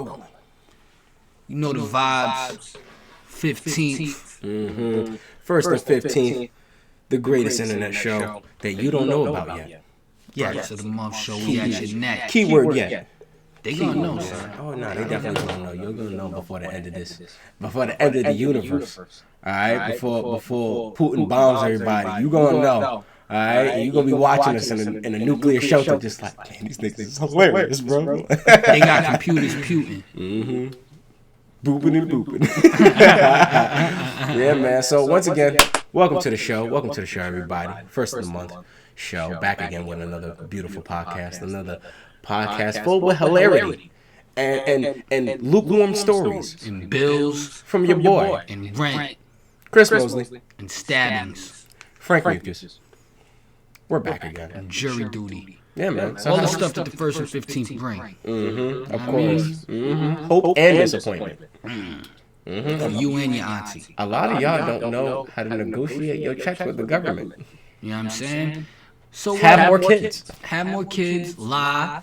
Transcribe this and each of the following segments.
rolling. You know the vibes. 15th. Mm-hmm. First and 15th, the greatest internet show that you don't know about yet. Yes, of the month show. We at your neck. Keyword yet. They gonna know, son. Oh no, they definitely gonna know. You're gonna know before the end of this, before the end of the universe. All right, before Putin bombs everybody, you gonna know. All right, and you gonna be watching us in a nuclear shelter, just like, man, these niggas is hilarious, bro. They got computers puting. Mm-hmm. Booping and booping. Yeah, man. So once again, welcome to the show. Welcome to the show, everybody. First of the month show, back again with another beautiful podcast, another podcast full with hilarity and lukewarm stories and bills from your boy and rent, Chris Mosley and stabbings, Frank Lucas. We're back again. and jury duty. Yeah, man. So All the stuff that the first and 15th bring. Mm-hmm. Of course. Mm-hmm. Hope and disappointment. Mm-hmm. You and your auntie. A lot of y'all don't know how to negotiate your checks with the government. You know what I'm saying? So Have more kids. Have more kids. Lie.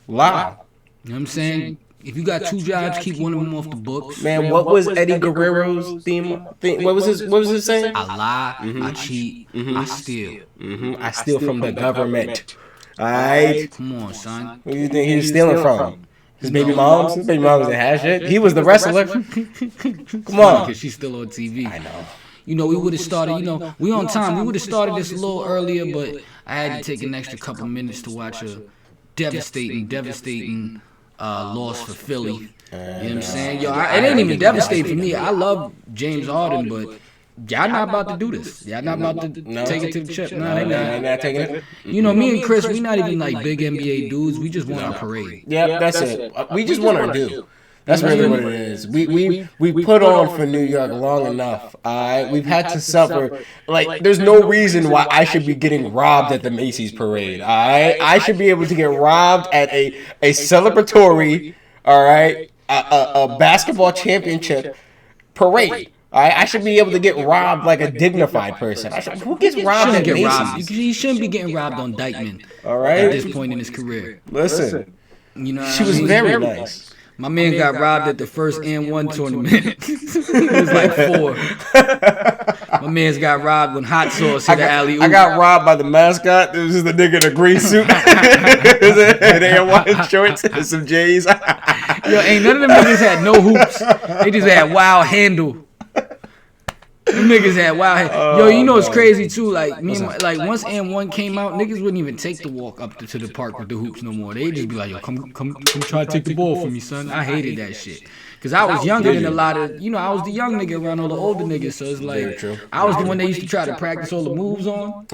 Lie. You know what I'm saying? If you got 2 jobs, keep one of them off the books. Man, what was Eddie Guerrero's theme? What was his saying? I lie. I cheat. I steal. I steal from the government. Alright? Come on, son. Who do you think he was stealing from? His baby moms? His baby moms didn't have shit. He was the wrestler. Come on. Because she's still on TV. I know. You know, we would have started, we on time. We would have started this a little earlier, but I had to take an extra couple minutes to watch a devastating loss for Philly. You know what I'm saying? Yo, it ain't even devastating for me. I love James Harden, but y'all not about to do this. Y'all not about to take it to the chip. No, They're not taking it. You know, me and Chris, we not even like big NBA dudes. We just want our parade. Yeah, that's it. We just want our due. That's really what it is. We put on for New York long enough. We've had to suffer. Like, there's no reason why I should be getting robbed at the Macy's parade. I should be able to get robbed at a celebratory, a basketball championship parade. I should be able to get robbed like a dignified person. Who gets robbed at Macy's? He shouldn't be getting robbed on Dykeman. All right. At this point in his career. Listen, you know, she was very nice. My man got robbed at the first N1 tournament. It was like 4. My man's got robbed when hot sauce hit the alley-oop. I got robbed by the mascot. It was just a nigga in a green suit. And N1 shorts and some J's. Yo, ain't none of them niggas had no hoops. They just had wild handle. Them niggas had wild handle. Yo, you know it's crazy too. Like once N1 came out, niggas wouldn't even take the walk up to the park with the hoops no more. They'd just be like, yo, come try to take the ball from me, son. I hated that shit. Cause I was younger than a lot of, I was the young nigga around all the older niggas. So it's like, I was the one they used to try to practice all the moves on.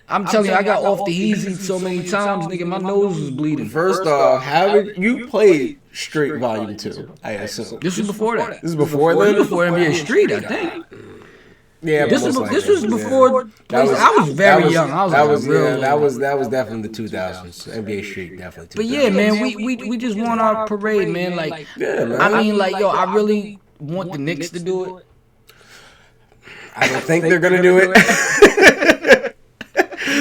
I'm telling you, I got off the easy so many times, nigga. My nose was bleeding. First off, you played Street Volume 2, I assume. This was before that. This is before then? Before NBA Street, I think. Yeah, this was before. I was very young. That was definitely the 2000s. NBA Street definitely. 2000s. But yeah, man, we just want our parade, man. Like, I mean, like, yo, I really want the Knicks to do it. I don't think they're gonna do it.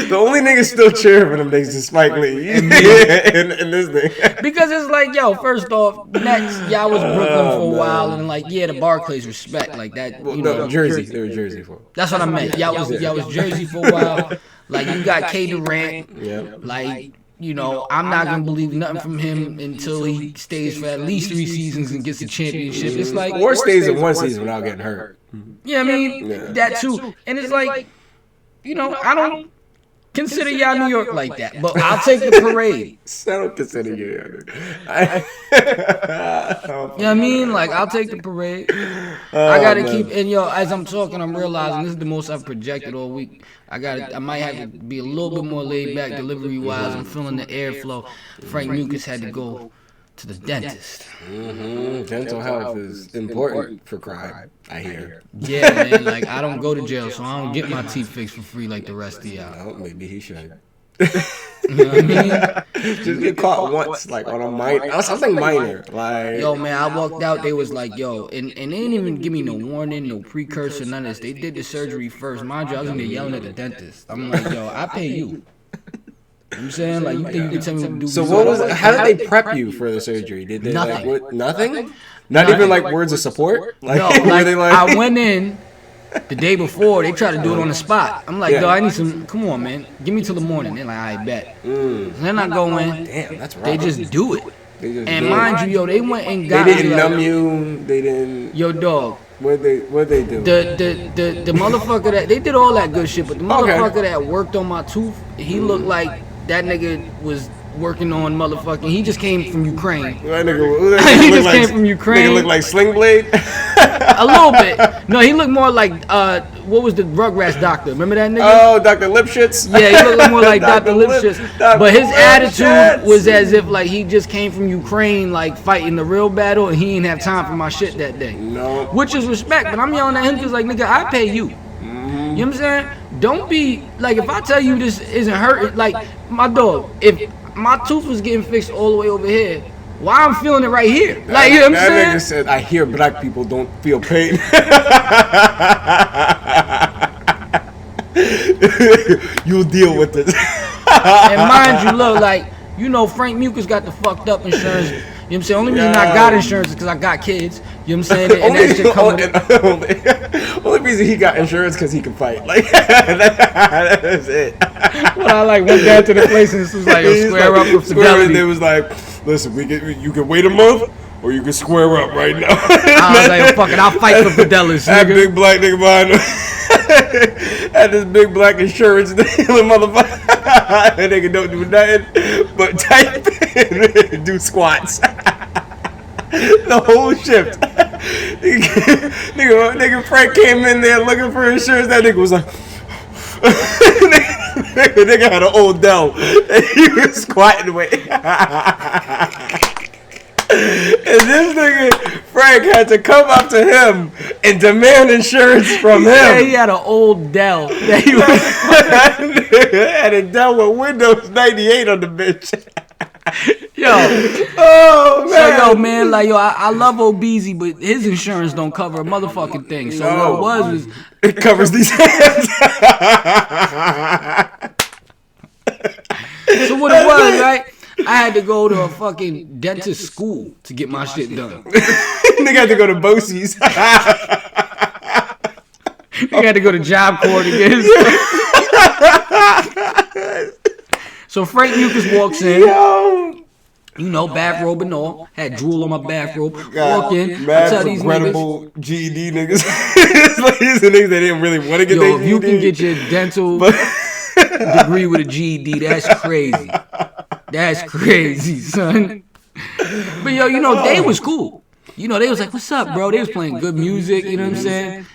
The only nigga still cheering for them niggas is Spike Lee in this thing. Because it's like, yo, first off, next, y'all was Brooklyn for a while, and like, yeah, the Barclays respect, like that. Jersey, they were Jersey for. That's what I meant. Y'all was Jersey for a while. Like, you got K Durant. Yeah. Like, I'm not gonna believe nothing from him until he stays for at least 3 seasons and gets a championship. It's like, or stays in 1 season without getting hurt. Yeah, I mean that too. And it's like, I don't consider y'all New York like that, but I'll take the parade. I don't consider you. You know what I mean? Like, I'll take the parade. I gotta keep, and as I'm talking, I'm realizing this is the most I've projected all week. I might have to be a little bit more laid back delivery wise. I'm feeling the airflow. Frank Lucas had to go to the dentist. Dental health is important for crime, I hear. Yeah, man. Like, I don't go to jail, so I don't get my teeth fixed for free like the rest of y'all. No, maybe he should. You know what I mean? Just get caught once, like on a minor, something minor. Like, yo, man, I walked out. They was like, yo, and they didn't even give me no warning, no precursor, none of this. They did the surgery first. Mind you, I was in there yelling at the dentist. I'm like, yo, I pay you. You know what I'm saying? Like, you think you can tell me what to do? So what was? How did they prep you for the surgery? Did they Nothing. Nothing? Not even like words of support? Like, No, like I went in the day before. They tried to do it on the spot. I'm like, yo, I need some. Come on, man. Give me till the morning. They're like, I bet. Then I go in. Damn, that's right. They just do it. And mind you, yo, they went and got. They didn't numb you. They didn't. Yo, dog. What they do? The motherfucker that they did all that good shit, but the motherfucker that worked on my tooth, he looked like that nigga was working on motherfucking. He just came from Ukraine. That nigga, he just came from Ukraine. Nigga look like Sling Blade. A little bit. No, he looked more like what was the Rugrats doctor? Remember that nigga? Oh, Dr. Lipschitz. Yeah, he looked more like Dr. Lipschitz. But his attitude was as if like he just came from Ukraine, like fighting the real battle, and he didn't have time for my shit that day. No. Which is respect, but I'm yelling at him because like, nigga, I pay you. You know what I'm saying? Don't be like, if I tell you this isn't hurting, like my dog, if my tooth was getting fixed all the way over here, why I'm feeling it right here? Like, you know what I'm saying? That nigga said, I hear black people don't feel pain. You'll deal with this. And mind you, look, like, you know, Frank Mucus got the fucked up insurance. You know what I'm saying? Only reason I got insurance is because I got kids. You know what I'm saying? And that shit come with only reason he got insurance because he can fight. Like, that's it. Well, I like went down to the place and it was like, square up with Fidelity. They was like, listen, you can wait a month or you can square up right now. I was like, fuck it, I'll fight for Fidelity. That big black nigga behind him. Had this big black insurance dealing motherfucker. That nigga don't do nothing but type and do squats. The whole shift. Nigga Frank came in there looking for insurance. That nigga was like, nigga had an old Dell. And he was squatting away. And this nigga Frank had to come up to him and demand insurance from him. Yeah, he had an old Dell. That he had a Dell with Windows 98 on the bitch. Yo, oh man, so yo, man, like yo, I love Obeezy, but his insurance don't cover a motherfucking thing. So what it was it covers these hands. So what it was, right? I had to go to a fucking dentist school to get my shit done. Nigga had to go to Bosie's. Nigga had to go to Job Corps to get his. So Frank Mucus walks in. Yo. You know, bathrobe and all. Had drool on my bathrobe. God, walk in. I tell these regrettable niggas. GED niggas. It's like these are niggas that didn't really want to get their GED. If you can get your dental degree with a GED, that's crazy. That's crazy, son. But yo, you know, they was cool. You know, they was like, what's up, bro? They was playing good music, you know what I'm saying?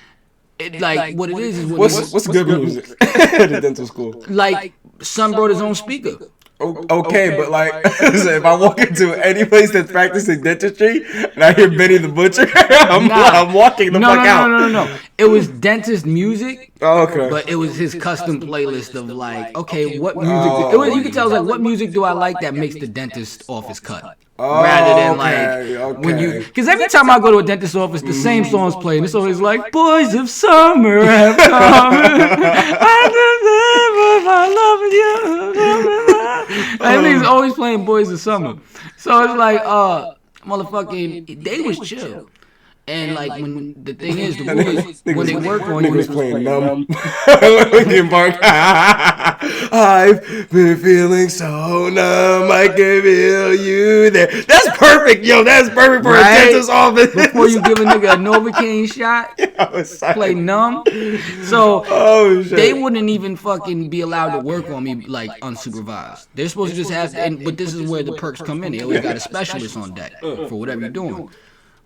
It, like, what it is what's good music at the dental school? Like, son brought his own speaker. Okay, but like, if I walk into any place that's practicing dentistry and I hear Benny the Butcher, I'm walking the fuck out. No. It was dentist music. Oh, okay. But it was his custom playlist of like, okay, what music? You could tell, like, what music do I like that makes the dentist office cut? Rather than like when you, because every time I go to a dentist office, the same song's playing. It's always like, "Boys of summer have come, I love you." Everything's always playing "Boys of Summer," so it's like, motherfucking, they was chill. And like, when the thing is, the boys, when they work on you, was playing numb. Linkin Park. I've been feeling so numb, I can feel you there. That's perfect, yo. That's perfect for a dentist's office. Before you give a nigga a Novocaine shot, play numb. So they wouldn't even fucking be allowed to work on me like unsupervised. They're supposed to just have, but this is where the perks come in. They always got a specialist on deck for whatever you're doing.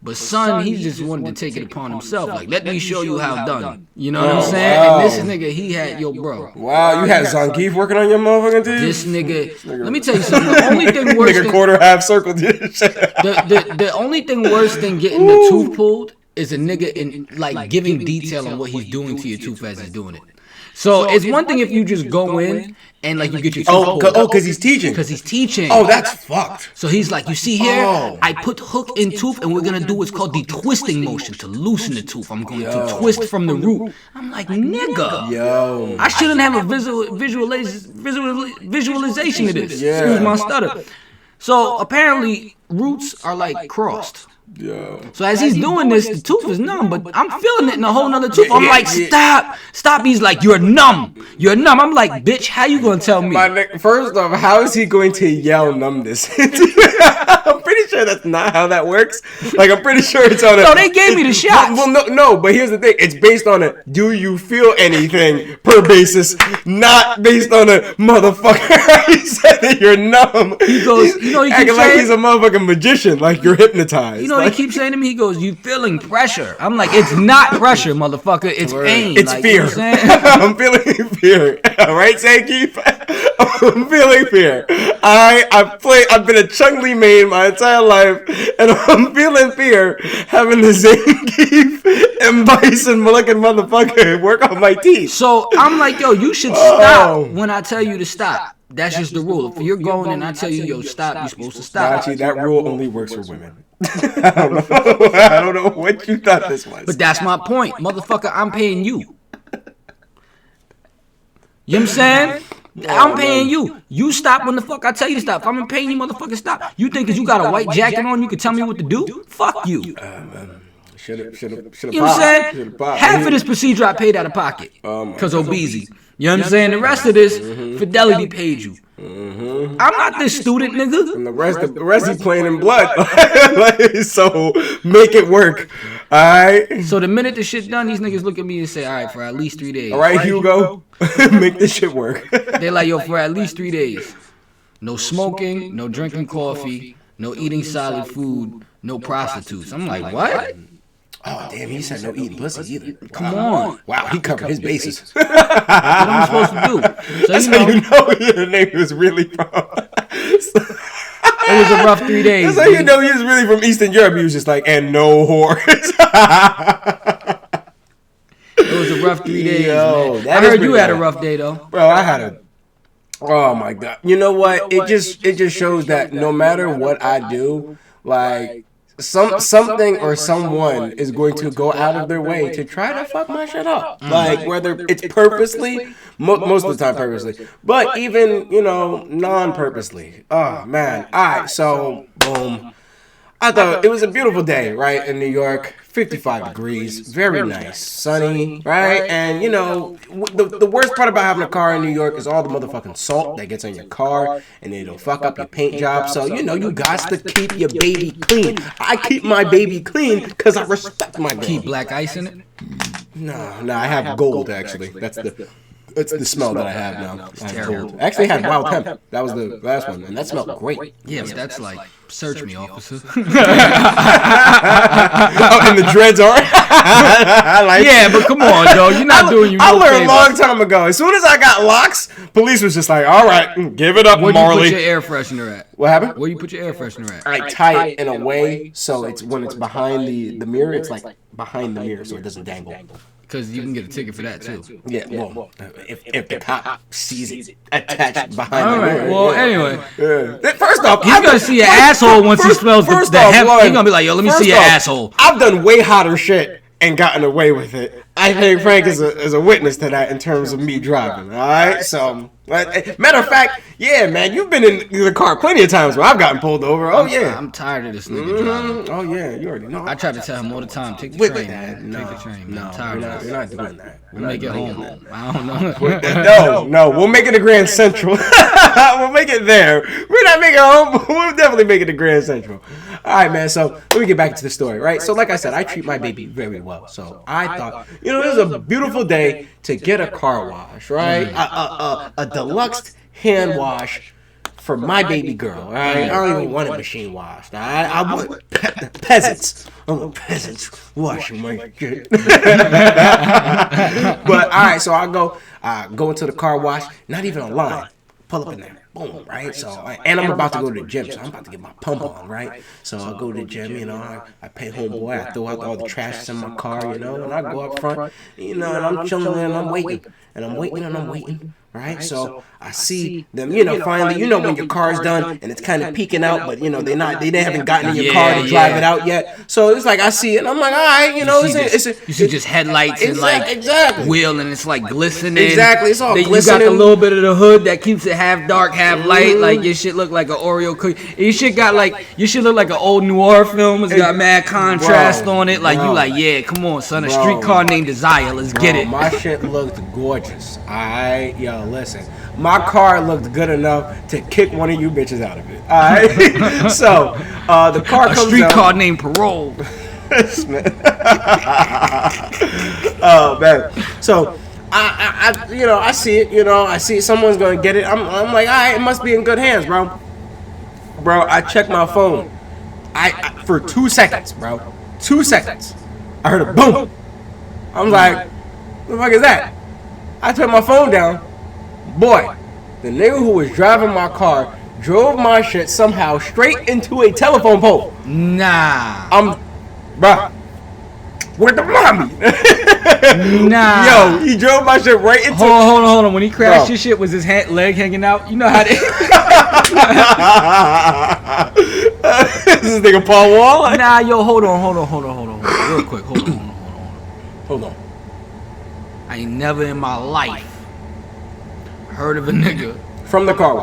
But son, he just wanted to take it upon himself. Like, let me show you how done. You know what I'm saying? Wow. And this nigga, he had, yo, bro. Wow, you had Zangief working on your motherfucking teeth? This nigga, let me tell you something. The only thing worse nigga than, quarter half circle. the only thing worse than getting the tooth pulled is a nigga in like giving detail on what he's doing to your tooth as he's doing it. So it's one thing if you just go in and like you get your tooth pulled. Because he's teaching. Because he's teaching. Oh, that's fucked. So he's like, you see here, I put hook in tooth, and we're gonna do what's called the twisting motion to loosen the tooth. I'm going to twist from the root. I'm like, nigga. Yo. I shouldn't have a visualization of this. Yeah. Excuse my stutter. So apparently roots are like crossed. Yo. So as he's doing this, the tooth is numb, but I'm feeling it in a whole nother tooth. I'm like, stop. He's like, you're numb. I'm like, bitch, how you gonna tell me? First off, how is he going to yell numbness? I'm pretty sure that's not how that works. Like, I'm pretty sure it's on a... No, they gave me the shots. Well, no, but here's the thing. It's based on a do you feel anything per basis, not based on a motherfucker. He said that you're numb. He goes, he keeps acting like saying, he's a motherfucking magician, like you're hypnotized. He keeps saying to me, he goes, you feeling pressure. I'm like, it's not pressure, motherfucker. It's pain. It's like, fear. You know I'm feeling fear. All right, Zangief? I'm feeling fear. I've been a Chung-Li main my entire life, and I'm feeling fear having the Zangief and Bison looking motherfucker work on my teeth. So I'm like, yo, you should stop when I tell you to stop. That's just the rule. If you're going and I tell you, yo, stop, you're supposed to stop. Actually, that rule only works for women. I don't know what you thought this was. But that's my point. Motherfucker, I'm paying you. You know what I'm saying? I'm paying you. You stop when the fuck I tell you to stop. If I'm paying you, motherfucker, stop. You think 'cause you got a white jacket on, you can tell me what to do? Fuck you. Should have. You know what I'm saying? Half of this procedure I paid out of pocket. Because Obeezy. You know what I'm saying? The rest of this, Fidelity paid you. I'm not this student, nigga. And the rest is playing in blood. So make it work. All right. So the minute the shit done, these niggas look at me and say, all right, for at least 3 days. All right, Hugo. Make this shit work. They're like, yo, for at least 3 days. No smoking, no drinking coffee, no eating solid food, no prostitutes. I'm like, what? Oh, damn, he said no eating pussy either. Come on. Wow, he covered his bases. What am I supposed to do? So, That's how you know where the name was really from. It was a rough 3 days. That's how you know he was really from Eastern Europe. He was just like, and no whores. It was a rough 3 days, Yo, man. I heard you had a rough day, though. Bro, I had a... Oh, my God. You know what? It just shows that no matter what I do, like... Something or someone is going to go out of their way to try to fuck my shit up. Like, whether it's purposely, most of the time purposely, but even, non-purposely. Oh, man. All right, so, boom. I thought it was a beautiful day, right, in New York. 55 degrees, very nice, sunny, right? And, the worst part about having a car in New York is all the motherfucking salt that gets on your car, and it'll fuck up your paint job. So, you got to keep your baby clean. I keep my baby clean because I respect my girl. Keep black ice in it? No, I have gold, actually. That's the smell that I have now. I have gold. I actually had wild hemp. That was the last one, and that smelled great. Yeah, but that's like, search me, officer. Oh, and the dreads are? Yeah, but come on, dog. You're not doing you no favor. I learned a long time ago. As soon as I got locks, police was just like, all right, give it up, Marley. Where do you put your air freshener at? What happened? Where do you put your air freshener at? I tie it in a way so it's when it's behind the mirror, it's like behind the mirror so it doesn't dangle. Because you can get a ticket for that, too. Yeah, well, if the cop sees it attached behind the mirror. Well, anyway. Yeah. First off, he's going to see your asshole once he smells the hemp. He's going to be like, yo, let me see your asshole. I've done way hotter shit and gotten away with it. I think Frank is a witness to that in terms of me driving, all right? So, matter of fact, yeah, man, you've been in the car plenty of times where I've gotten pulled over. Oh, yeah. I'm tired of this nigga driving. Oh, yeah, you already know. I try to tell him all the time, take the train, man. No, take the train, man. No, I'm tired of you're not doing that. We'll make it home. I don't know. No, we'll make it a Grand Central. We'll make it there. We're not making it home, but we'll definitely make it a Grand Central. All right, man, so let me get back to the story, right? So like I said, I treat my baby very well. So I thought, it was a beautiful day to get a car wash, right? A deluxe hand wash for my baby girl, all right? I don't even want it machine washed, all right? I want peasants. I want peasants washing my shit. But, all right, so I go into the car wash, not even a line. Pull up in there. Boom, right? So, and I'm about to go to the gym, so I'm about to get my pump on, right? So I go to the gym, I pay homeboy, I throw out all the trash in my car, and I go up front, and I'm chilling there, and I'm waiting, right? So I see them, finally, when your car's done, and it's kind of peeking out, but they haven't gotten in your car to drive it out yet. So it's like I see it, and I'm like, all right, you see just headlights and wheel, and it's like glistening. Exactly, it's all glistening. You got the little bit of the hood that keeps it half dark, half light. Like your shit look like an Oreo cookie. Your shit look like an old noir film. It's got mad contrast on it. Like you like, yeah, come on, son. A streetcar named Desire. Let's get it. My shit looked gorgeous. Listen. My car looked good enough to kick one of you bitches out of it. All right. So the car comes out. A streetcar named Parole. Oh man. So I see it. I see someone's gonna get it. I'm like, all right, it must be in good hands, bro. Bro, I checked my phone. I for 2 seconds, bro. 2 seconds. I heard a boom. I'm like, what the fuck is that? I took my phone down. Boy, the nigga who was driving my car drove my shit somehow straight into a telephone pole. Nah. Bruh. Where the mommy? Nah. Yo, he drove my shit right into. Hold on. When he crashed your shit, was his leg hanging out? You know how they. This is nigga Paul Wall. Nah, yo, hold on. Real quick, hold on. I ain't never in my life heard of a nigga from the car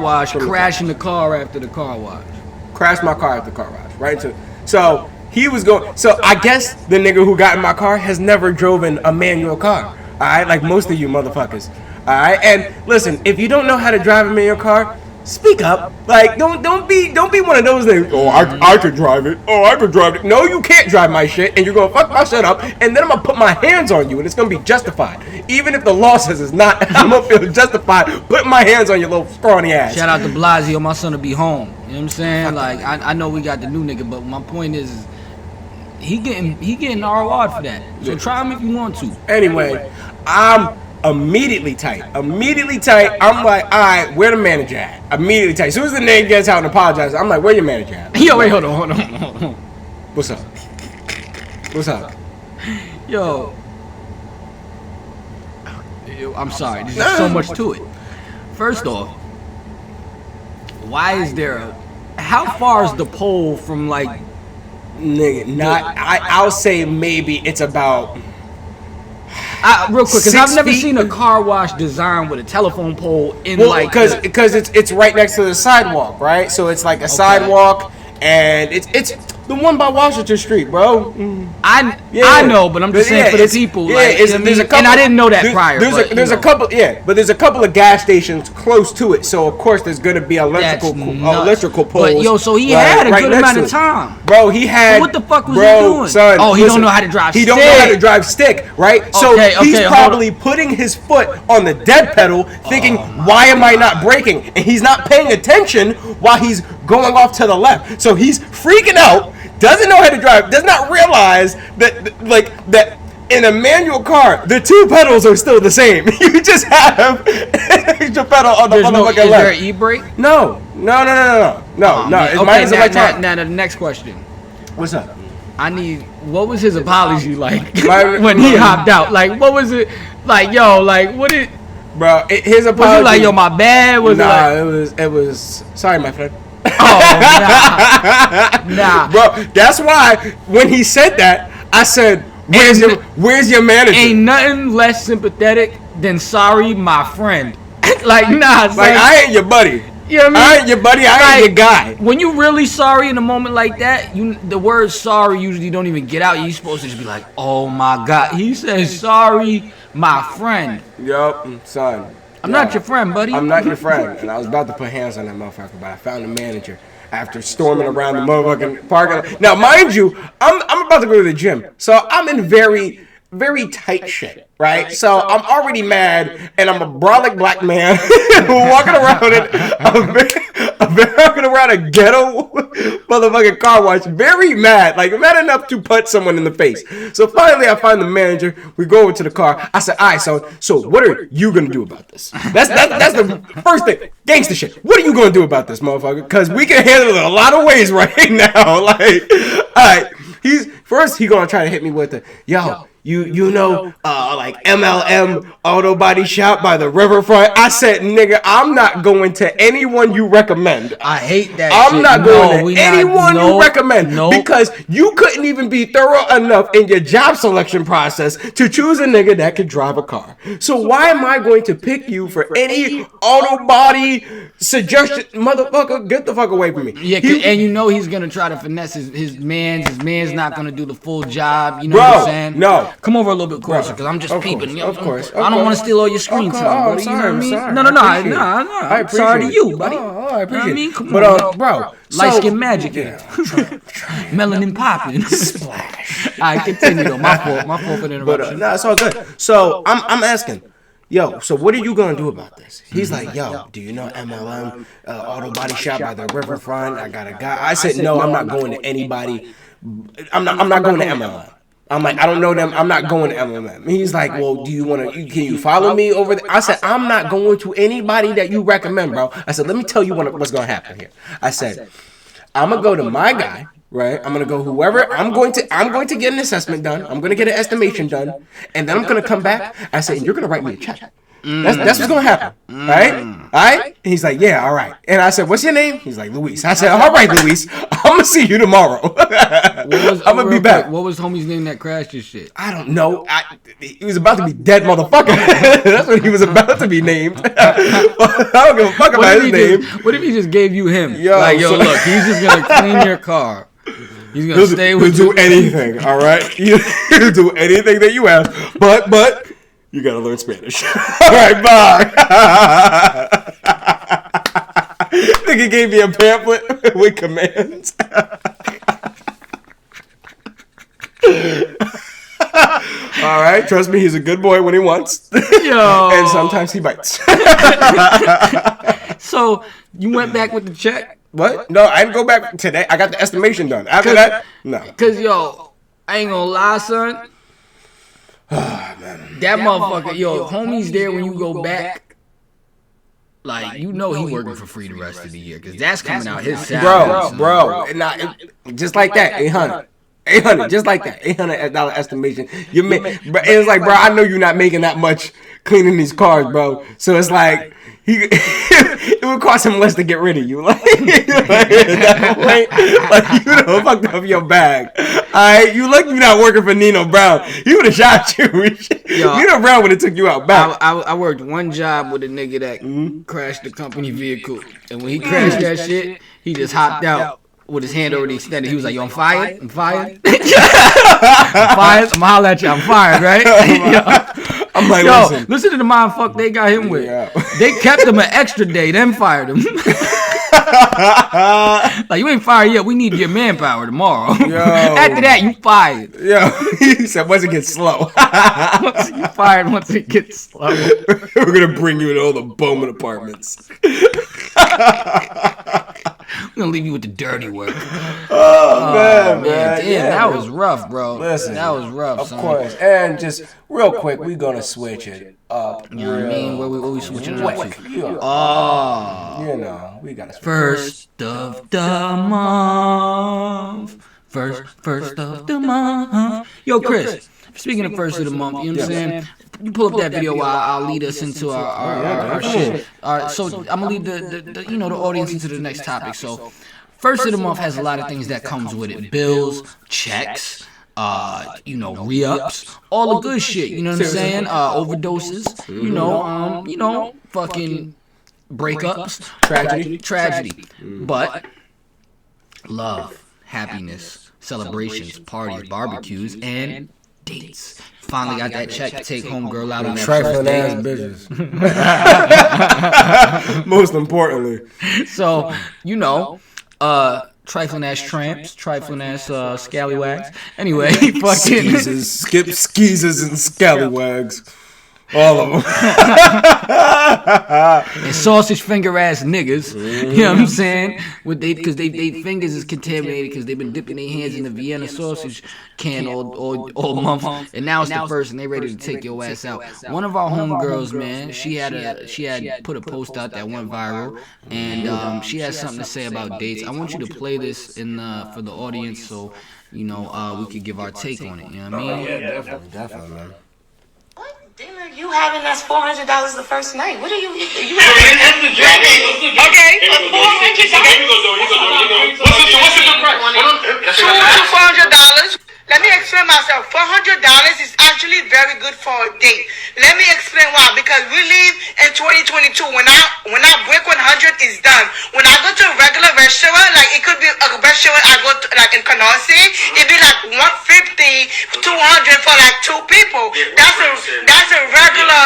wash. Crashing the car after the car wash. Crashed my car after the car wash. Right into. So. He was going. So I guess the nigga who got in my car has never driven a manual car. All right, like most of you motherfuckers. All right, and listen, if you don't know how to drive a manual car, speak up. Like, don't be one of those things. Oh, I could drive it. Oh, I could drive it. No, you can't drive my shit, and you're gonna fuck my shit up, and then I'm gonna put my hands on you, and it's gonna be justified. Even if the law says it's not, I'm gonna feel justified putting my hands on your little scrawny ass. Shout out to Blasio, my son will be home. You know what I'm saying? Like, I know we got the new nigga, but my point is. He getting ROR for that. So try him if you want to. Anyway, I'm immediately tight. I'm like, all right, where the manager at? Immediately tight. As soon as the nigga gets out and apologizes, I'm like, where your manager at? Yo, wait, hold on. What's up? Yo, I'm sorry. There's just so much to it. First off, why is there how far is the pole from like? Nigga, I'll say maybe it's about. Real quick, because I've never seen a car wash design with a telephone pole in because it's right next to the sidewalk, right? So it's like a sidewalk, and it's the one by Washington Street, bro. I know, but I'm just saying for the people. There's a couple, and I didn't know that prior. There's a couple of gas stations close to it, so of course there's gonna be electrical poles. But yo, so he had a good amount of time, bro. He had. So what the fuck was he doing? Son, he don't know how to drive. He don't know how to drive stick, right? So he's probably putting his foot on the dead pedal, thinking, why am I not braking? And he's not paying attention while he's going off to the left. So he's freaking out. Doesn't know how to drive, does not realize that in a manual car, the two pedals are still the same. You just have an extra pedal on the motherfucking left. Is there an e-brake? No. Now the next question. What's up? What was his apology like when he hopped out? Like, what was it? Like, yo, like, what it? Bro, his apology. Was he like, yo, my bad? It was, sorry, my friend. Nah. Bro, that's why when he said that, I said, where's your manager? Ain't nothing less sympathetic than sorry, my friend. Like, nah. Like, I ain't your buddy. You know what I mean? I ain't your buddy. I ain't your guy. When you really sorry in a moment like that, the word sorry usually don't even get out. You're supposed to just be like, oh my God. He says sorry, my friend. Yup, son. I'm not your friend, buddy. I'm not your friend. And I was about to put hands on that motherfucker, but I found the manager after storming around the motherfucking parking lot. Now, mind you, I'm about to go to the gym. So I'm in very, very tight shit, right? So I'm already mad, and I'm a brolic black man walking around walking around a ghetto motherfucking car wash, very mad, like mad enough to punch someone in the face. So finally, I find the manager. We go over to the car. I said, "All right, so what are you gonna do about this?" That's the first thing, gangster shit. What are you gonna do about this, motherfucker? Because we can handle it a lot of ways right now. Like, all right, he gonna try to hit me with the You know, like MLM Auto Body Shop by the riverfront. I said, nigga, I'm not going to anyone you recommend. I hate that I'm shit. not going to anyone you recommend because you couldn't even be thorough enough in your job selection process to choose a nigga that could drive a car. So why am I going to pick you for any auto body suggestion? Motherfucker, get the fuck away from me. Yeah, and you know he's going to try to finesse his man's. His man's not going to do the full job. You know what I'm saying? No. Come over a little bit closer, because I'm just peeping. Of course. I don't want to steal all your screen time. I'm sorry. No. I'm sorry to you, buddy. I appreciate it. Come on, bro. Light skin magic. Yeah. Melanin popping. Splash. All right, continue though. My fault for the interruption. But it's all good. So I'm asking, yo, so what are you gonna do about this? He's like, yo, do you know MLM Auto Body Shop by the riverfront? I got a guy. I said, no, I'm not going to anybody. I'm not going to MLM. I'm like, I don't know them. I'm not going to MLM. He's like, well, do you want to? Can you follow me over there? I said, I'm not going to anybody that you recommend, bro. I said, let me tell you what's going to happen here. I said, I'm gonna go to my guy, right? I'm gonna go whoever. I'm going to get an assessment done. I'm gonna get an estimation done, and then I'm gonna come back. I said, and you're gonna write me a check. That's what's gonna happen, right? All right? And he's like, yeah, all right. And I said, what's your name? He's like, Luis. I said, all right, Luis. I'm gonna see you tomorrow. I'm gonna be back. What was homie's name that crashed his shit? I don't know. He was about to be dead, motherfucker. That's what he was about to be named. I don't give a fuck about his name. What if he just gave you him? Look, he's just gonna clean your car. He's gonna stay with you. He'll do anything, all right? He'll do anything that you ask, but you gotta learn Spanish. All right, bye. Nigga gave me a pamphlet with commands. All right, trust me, he's a good boy when he wants. Yo. And sometimes he bites. So, you went back with the check? What? No, I didn't go back today. I got the estimation done. After that, no. Because, I ain't gonna lie, son. Man. That motherfucker, homie's there when you go back. Like, he working for free the rest of the year, because that's coming out his salary. Bro. Just like that, 800, just like that, $800 estimation. It's like, bro, I know you're not making that much cleaning these cars, bro. So it's like, it would cost him less to get rid of you. Like you done fucked up your bag. Alright, you lucky you not working for Nino Brown. He would have shot you. Nino Brown would have took you out back. I worked one job with a nigga that crashed the company vehicle, and when he crashed that shit, he just hopped out with his hand already extended. He was like, yo, I'm fired. I'm fired. I'm fired. I'm holler at you. I'm fired, right? I'm like, listen to the mindfuck they got him with. Yeah. They kept him an extra day, then fired him. Like, you ain't fired yet. We need your manpower tomorrow. After that, you fired. He said, once it gets slow. You fired once it gets slow. We're going to bring you to all the Bowman apartments. I'm going to leave you with the dirty work. Oh, man. Damn, that was rough, bro. Listen, that was rough, Of course. And just real quick, we're going to switch it up. You know what I mean? What we switching it up to? We got to switch. First of the month. First of the month. Yo, Chris, speaking of first of the month, you know what I'm saying? You pull up that video while I'll lead us into our shit. All right, so I'm gonna lead the audience into the next topic. So, first of the month has a lot of things that comes with it: bills, checks, re-ups, all the good shit. You know what I'm saying? Overdoses. Fucking breakups, tragedy. But love, happiness, celebrations, parties, barbecues, and dates. Finally got that check to take home girl out on that trifling ass bitches. Most importantly. So, trifling ass tramps, trifling ass scallywags. Anyway, fucking skeezers and scallywags. All of them. And sausage finger ass niggas. You know what I'm saying? Because they fingers is contaminated because they've been dipping their hands in the Vienna sausage can all month. And now it's the first and they ready to take your ass out. One of our homegirls, man, she had put a post out that went viral, and she has something to say about dates. I want you to play this for the audience so we could give our take on it. You know what I mean? Yeah, definitely, man. Dinner you having that's $400 the first night. What are you? Okay, for $400. What's the price? $400. Let me explain myself. $400 is actually very good for a date. Let me explain why. Because we live in 2022. When I break 100 is done. When I go to a regular restaurant, like it could be a restaurant I go to like in Canarsie, it'd be like 150, 200 for like 2 people. That's a regular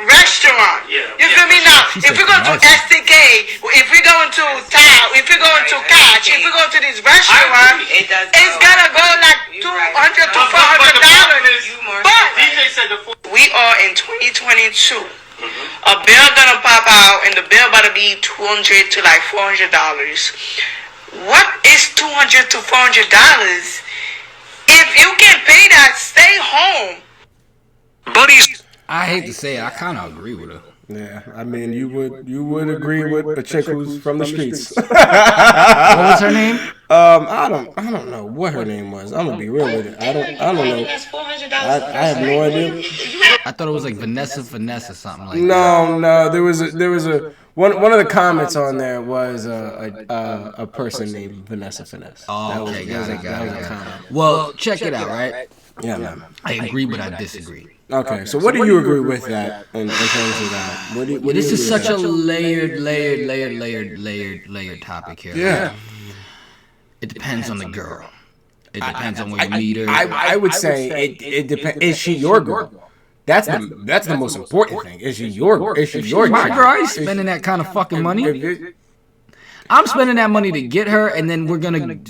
restaurant. You feel me now? If we go to STK, if we go into Tao, if we go into Catch, if we go to this restaurant, it's gonna go like $200 to $400. But we are in 2022. A bill gonna pop out, and the bill about to be $200 to like $400. What is $200 to $400? If you can pay that, stay home. Buddies. I hate to say it, I kind of agree with her. Yeah, I mean, you would agree with a chick who's from the streets. What was her name? I don't know what her name was. I'm gonna be real with it. I don't know. I have no idea. I thought it was like Vanessa or something like that. No. There was a one of the comments on there was a person named Vanessa Finesse. Oh, okay, got it. Well, check it out, right? Yeah, man. I agree, but I disagree. Okay, so what do you agree with that in terms of that? This is such a layered topic here. Yeah. It depends on the girl. It depends on when you meet her. I would say it depends. Is she your girl? That's the most important thing. Is she your girl? Is she your my girl? I ain't spending that kind of fucking money. I'm spending that money to get her, and then we're gonna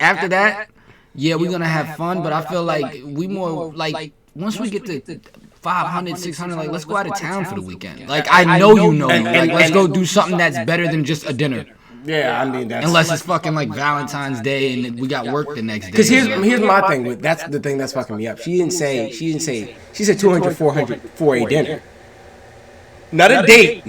after that. Yeah, we're gonna have fun, but I feel like we more like once we get to 500, 600, like let's go out of town for the weekend. Like I know you know, like let's go do something that's better than just a dinner. Yeah, I mean that's unless it's fucking like Valentine's Day and we got work the next day. Because here's my thing with that's the thing that's fucking me up. She said 200, 400 for a dinner. Not a date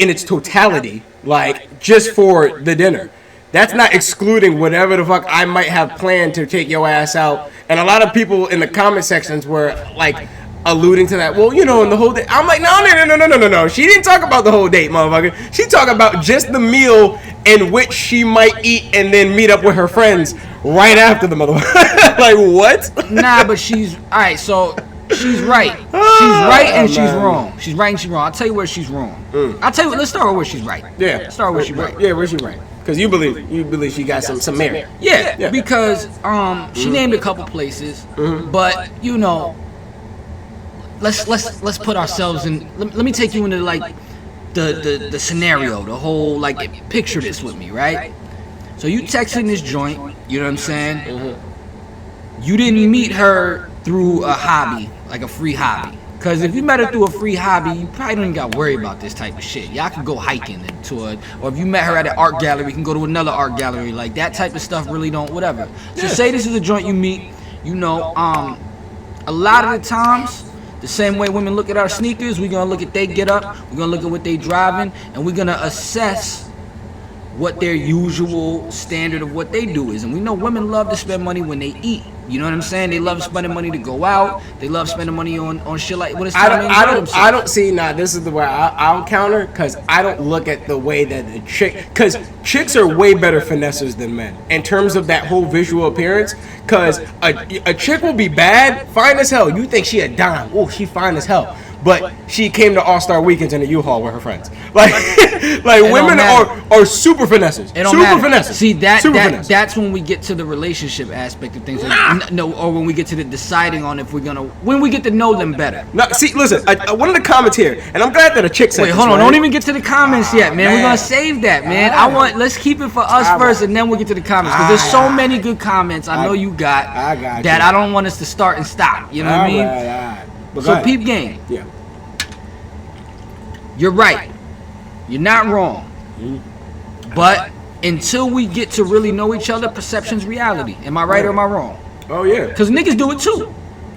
in its totality, like just for the dinner. That's not excluding whatever the fuck I might have planned to take your ass out. And a lot of people in the comment sections were like alluding to that. Well, in the whole day. I'm like, no. She didn't talk about the whole date, motherfucker. She talked about just the meal in which she might eat and then meet up with her friends right after the motherfucker. Like, what? Nah, but she's all right. So she's right. She's right and she's wrong. She's right and she's wrong. I'll tell you where she's wrong. I'll tell you. Let's start with where she's right. Yeah. Start where she's right. Yeah, where she right. Because you believe she got some merit. Yeah, because she named a couple places, but let's put ourselves in. Let me take you into like the scenario, the whole like picture this with me, right? So you texting this joint, you know what I'm saying? You didn't meet her through a hobby, like a free hobby. Because if you met her through a free hobby, you probably don't even got to worry about this type of shit. Y'all can go hiking into it. Or if you met her at an art gallery, you can go to another art gallery. Like, that type of stuff really don't, whatever. So say this is a joint you meet, a lot of the times, the same way women look at our sneakers, we're going to look at they get up, we're going to look at what they driving, and we're going to assess what their usual standard of what they do is. And we know women love to spend money when they eat. You know what I'm saying? They love spending money to go out. They love spending money on shit like when it's time to enjoy themselves. I don't see. Now this is the way I'll counter, because I don't look at the way that the chick, because chicks are way better finessers than men in terms of that whole visual appearance. Because a chick will be bad, fine as hell. You think she a dime? Oh, she fine as hell. but she came to All-Star Weekends in a U-Haul with her friends. Like women are super finesses. Super finesses. See, that's when we get to the relationship aspect of things. No, or when we get to the deciding on if we're gonna, when we get to know them better. No, see, listen, one of the comments here, and I'm glad that a chick said Wait, this, hold on, right? don't even get to the comments yet, man. We're gonna save that, man. Let's keep it for us first, and then we'll get to the comments, because there's so many good comments I know you got that I don't want us to start and stop. You know what I mean? Right. So peep game. Yeah. You're right. You're not wrong. But until we get to really know each other, perception's reality. Am I right or am I wrong? Oh yeah. Because niggas do it too.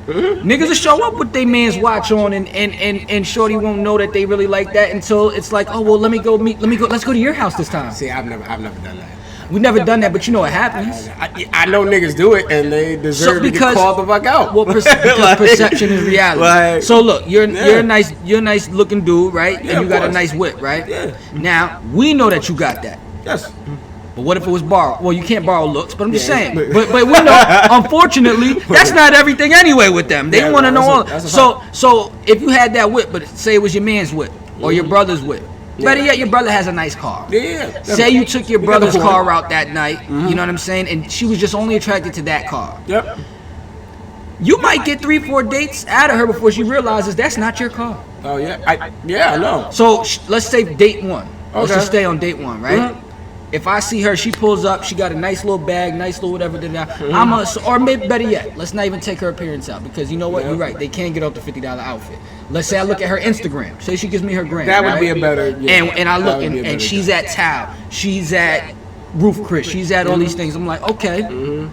Niggas will show up with their man's watch on, and shorty won't know that they really like that until it's like, oh well, let's go to your house this time. See, I've never done that. We've never done that, but you know what happens. I know niggas do it, and they deserve to get called the fuck out. Well, because perception is reality. So look, you're a nice looking dude, right? And you got a nice whip, right? Yeah. Now we know that you got that. Yes. But what if it was borrowed? Well, you can't borrow looks, but I'm just saying. But we know, unfortunately, that's not everything anyway with them. They want to know all. So if you had that whip, but say it was your man's whip or your brother's whip. Better yet, your brother has a nice car. Yeah. Say you took your brother's car out that night, you know what I'm saying, and she was just only attracted to that car. Yep. You might get 3-4 dates out of her before she realizes that's not your car. Oh yeah. I know. So let's say date one. Let's Okay. just stay on date one, right? If I see her, she pulls up, she got a nice little bag, nice little whatever. Or maybe better yet, let's not even take her appearance out, because you know what? You're right. They can't get off the $50 outfit. Let's say I look at her Instagram. Say she gives me her gram. That would right? be a better. Yeah, and I look and she's at Tao, she's at Roof Chris, she's at all these things. I'm like, okay.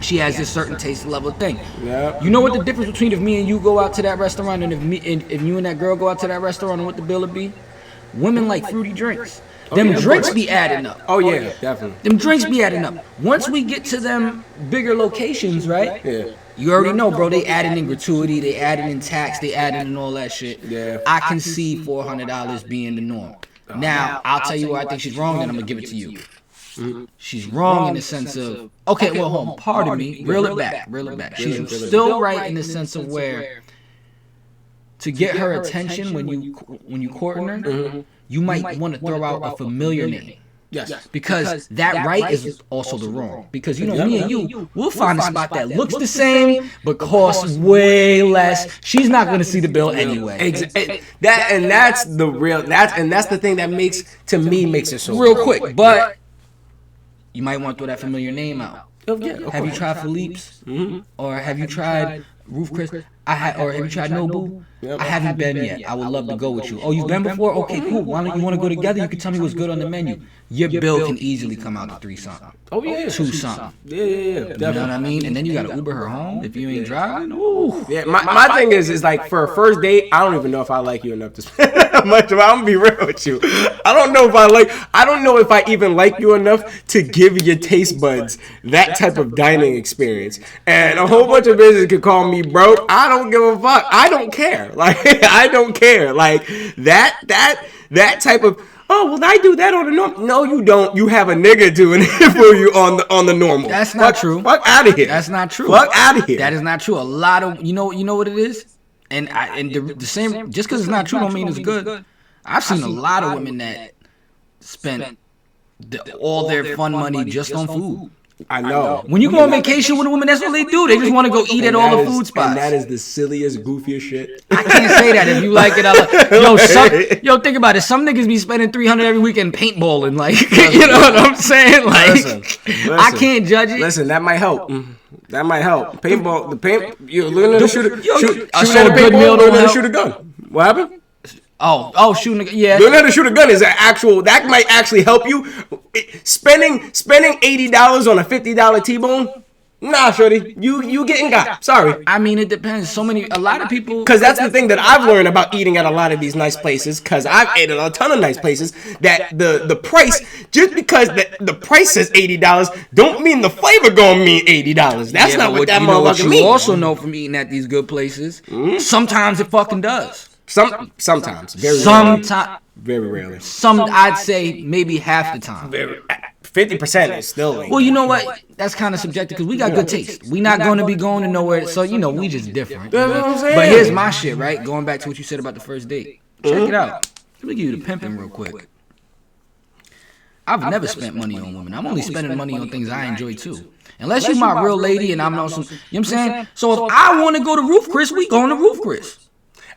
She has this certain taste level thing. Yep. You know what the difference between if me and you go out to that restaurant and if you and that girl go out to that restaurant and what the bill would be? Women like fruity drinks. Them drinks be adding up. Oh yeah, definitely. Them drinks be adding up. Once we get to them bigger locations, right? Yeah. You already know, bro. They adding in gratuity, they adding in tax, they adding in all that shit. Yeah. I can see $400 being the norm. Now, I'll tell you where I think she's wrong, then I'm gonna give it to you. She's wrong in the sense of, okay, well, hold on, pardon me, reel it back. She's still right in the sense of where, to get her attention when you courting her, you might want to throw out a familiar name. Yes. Because that right is also the wrong. Because you know, me and you, we'll find a spot that looks the same but costs way less. She's not gonna see the bill anyway. That's the thing that makes it so real quick. But you might want to throw that familiar name out. Have you tried Philippe's? Or have you tried Roof Chris? Or have you tried Nobu? I haven't been yet. I would love to go with you. Oh, you've been before? Okay, cool. Why don't you want to go together? You can tell me what's good on the menu. Your bill can easily come out to $3 something. Oh yeah, $2 something. Yeah. You know what I mean? And then you got to Uber her home if you ain't driving. Ooh. Yeah, my thing is like for a first date, I don't even know if I like you enough to spend that much. I'm gonna be real with you. I don't know if I even like you enough to give your taste buds that type of dining experience. And a whole bunch of business could call me broke. I don't give a fuck. I don't care. Like I don't care. Like that type of. Oh well, I do that on the normal. No, you don't. You have a nigga doing it for you on the normal. That's not true. Fuck out of here. That's not true. Fuck out of here. That is not true. A lot of you know what it is, and the same. Just because it's not true don't mean it's good. I've seen a lot of women that spent all their fun money just on food. I know. When you go on vacation with a woman, that's what they do. They just want to go eat at all the food spots. And that is the silliest, goofiest shit. I can't say that. If you like it, yo, think about it. Some niggas be spending $300 every weekend paintballing. Like, you know what I'm saying? Like, listen, I can't judge it. Listen, that might help. That might help. Paintball. You learn how to shoot a gun. What happened? Oh, shooting. Yeah. Learning how to shoot a gun is that might actually help you. Spending $80 on a $50 T-bone. Nah, shorty, you getting got. Sorry. I mean, it depends. A lot of people. Because that's the thing that I've learned about eating at a lot of these nice places. Because I've ate at a ton of nice places. That the price, just because the price says $80, don't mean the flavor gonna mean $80. That's not what that motherfucker means. You also know from eating at these good places, sometimes it fucking does. Sometimes. Very rarely. I'd say maybe half the time. 50% is still legal. Well, you know what? That's kind of subjective because we got good taste. We not going to be going to nowhere, so we just different. That's what I'm saying. But here's my shit, right? Going back to what you said about the first date. Check it out. Let me give you the pimping real quick. I've never spent money on women. I'm only spending money on things I enjoy too. Unless you're my real lady and I'm on some, you know what I'm saying? So if I want to go to Roof Chris, we going to Roof Chris.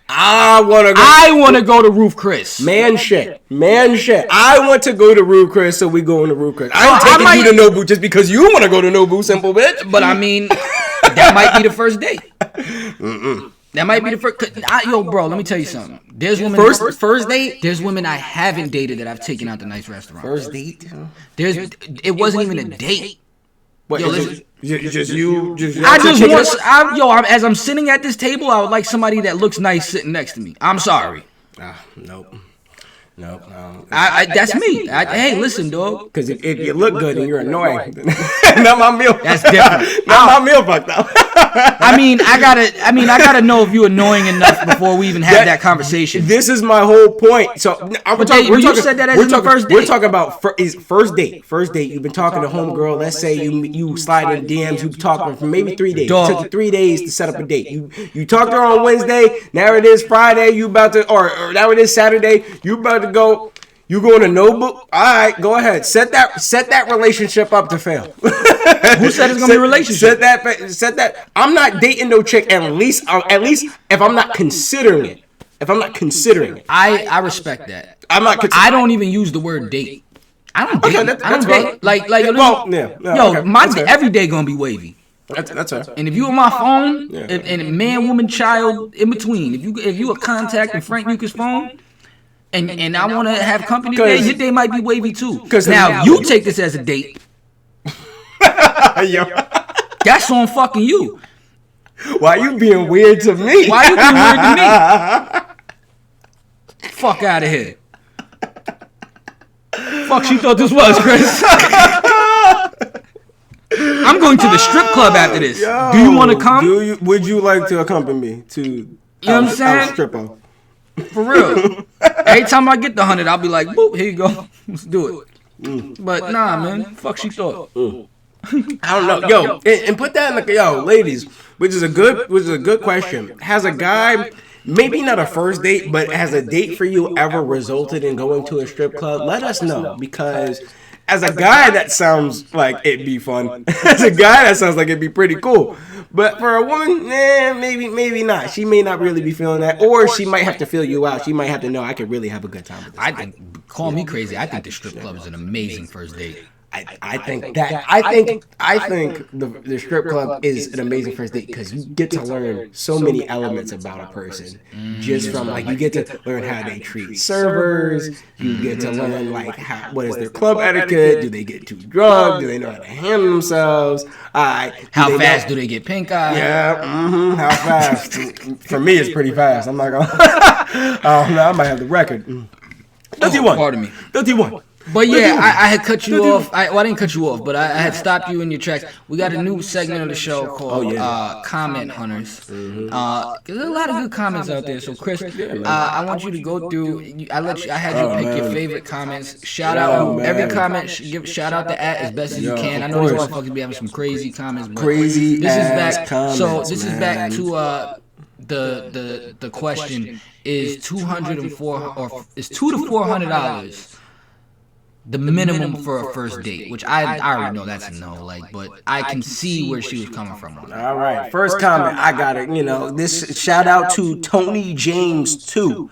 I want to go to Roof Chris. Man shit. I want to go to Roof Chris, so we going to Roof Chris. I ain't taking you to Nobu just because you want to go to Nobu, simple bitch. But I mean, that might be the first date. That might be the first. Yo, bro, let me tell you something. There's women. First date. There's women I haven't dated that I've taken out to nice restaurants. First date. It wasn't even a date. What? Yo, listen. As I'm sitting at this table, I would like somebody that looks nice sitting next to me. I'm sorry. Nope. That's me. Hey, listen, dog. Because if you look good and you're annoying, not my meal. That's different. Not my meal fucked up. I gotta know if you're annoying enough before we even have that conversation. This is my whole point. So you said that as the first date. We're talking about first date. First date. You've been talking to homegirl. Let's say you slide in DMs. You talking for maybe 3 days. It took you 3 days to set up a date. You talked to her on Wednesday. Now it is Friday. You about to, or now it is Saturday. You about to go. You going to Nobu? All right, go ahead. Set that relationship up to fail. Who said it's gonna be a relationship? Set that. I'm not dating no chick. At least if I'm not considering it. I respect that. I'm not. I don't even use the word date. I don't date. Okay, I don't date. Like every day gonna be wavy. That's her. And if you on my phone, and a man, woman, child in between, if you a contact in Frank Mucus' phone. And I want to have company today. Your day might be wavy too. Because now you take this as a date. That's on fucking you. Why you being weird to me? Fuck out of here. Fuck she thought this was, Chris. I'm going to the strip club after this. Do you want to come? Would you like to accompany me to? You know what I'm saying? Stripper. For real. Every time I get the 100, I'll be like, boop, here you go. Let's do it. But nah, man. Fuck she thought. I don't know. Yo, and put that in the ladies, which is a good question. Has a guy, maybe not a first date, but has a date for you ever resulted in going to a strip club? Let us know, because as a guy, that sounds like it'd be fun. As a guy, that sounds like it'd be pretty cool. But for a woman, maybe not. She may not really be feeling that, or she might have to feel you out. She might have to know I could really have a good time with this. Call me crazy. I think the strip club is an amazing first date. I think the strip club is an amazing first date because you get to learn so many elements about a person. Just from you get to learn how they treat servers. You get to learn what is their club etiquette. Do they get too drunk? Do they know how to handle themselves? How fast do they get pink eye? Yeah, how fast? For me, it's pretty fast. I'm not gonna. I might have the record. 31. Pardon me. 31. But yeah, I had cut you off. I didn't cut you off, but I had stopped you in your tracks. We got a new segment of the show called Comment Hunters. There's a lot of good comments out there. So Chris, I want you to go through. I had you pick your favorite comments. Shout out every comment. Shout out the as best as you can. I know these motherfuckers be having some crazy comments. But this is back. So this is back to the question: is $204 or is $200 to $400 the minimum for a first date? Which I already know that's a no, but I can see where she was coming from. All right, first comment, I got it. This shout out to Tony James 2.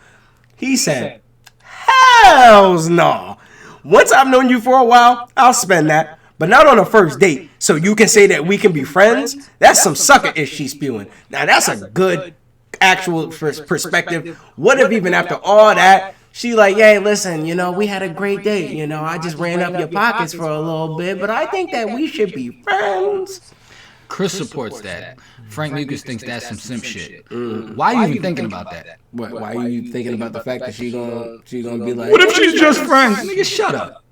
He said, "Hells no. Once I've known you for a while, I'll spend that, but not on a first date. So you can say that we can be friends. That's some sucker ish she's spewing. Now that's a good actual perspective. What if even after all that?" She hey, listen, we had a great date. I just ran up your pockets for a little bit, but I think that we should be friends. Chris supports that. Frank Mucus thinks that's some simp shit. Why are you even thinking about that? Why are you thinking about the fact that she gonna be like, what if she's just friends? Nigga, shut up.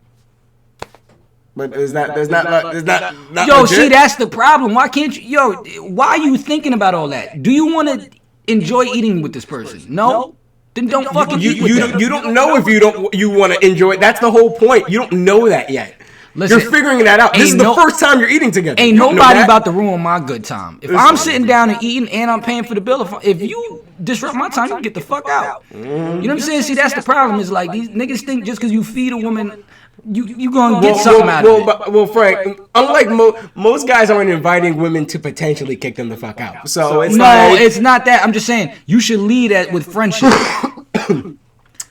But there's not yo, legit? See, that's the problem. Why can't you? Why are you thinking about all that? Do you want to enjoy eating with this person? No? Then don't fucking eat with them. You don't know if you want to enjoy it. That's the whole point. You don't know that yet. You're figuring that out. This is the first time you're eating together. Ain't nobody about to ruin my good time. If I'm sitting down and eating and I'm paying for the bill, if you disrupt my time, you can get the fuck out. You know what I'm saying? See, that's the problem. Is like these niggas think just because you feed a woman, you gonna get something out of it. Well, Frank, unlike most guys aren't inviting women to potentially kick them the fuck out. So it's it's not that. I'm just saying you should lead with friendship.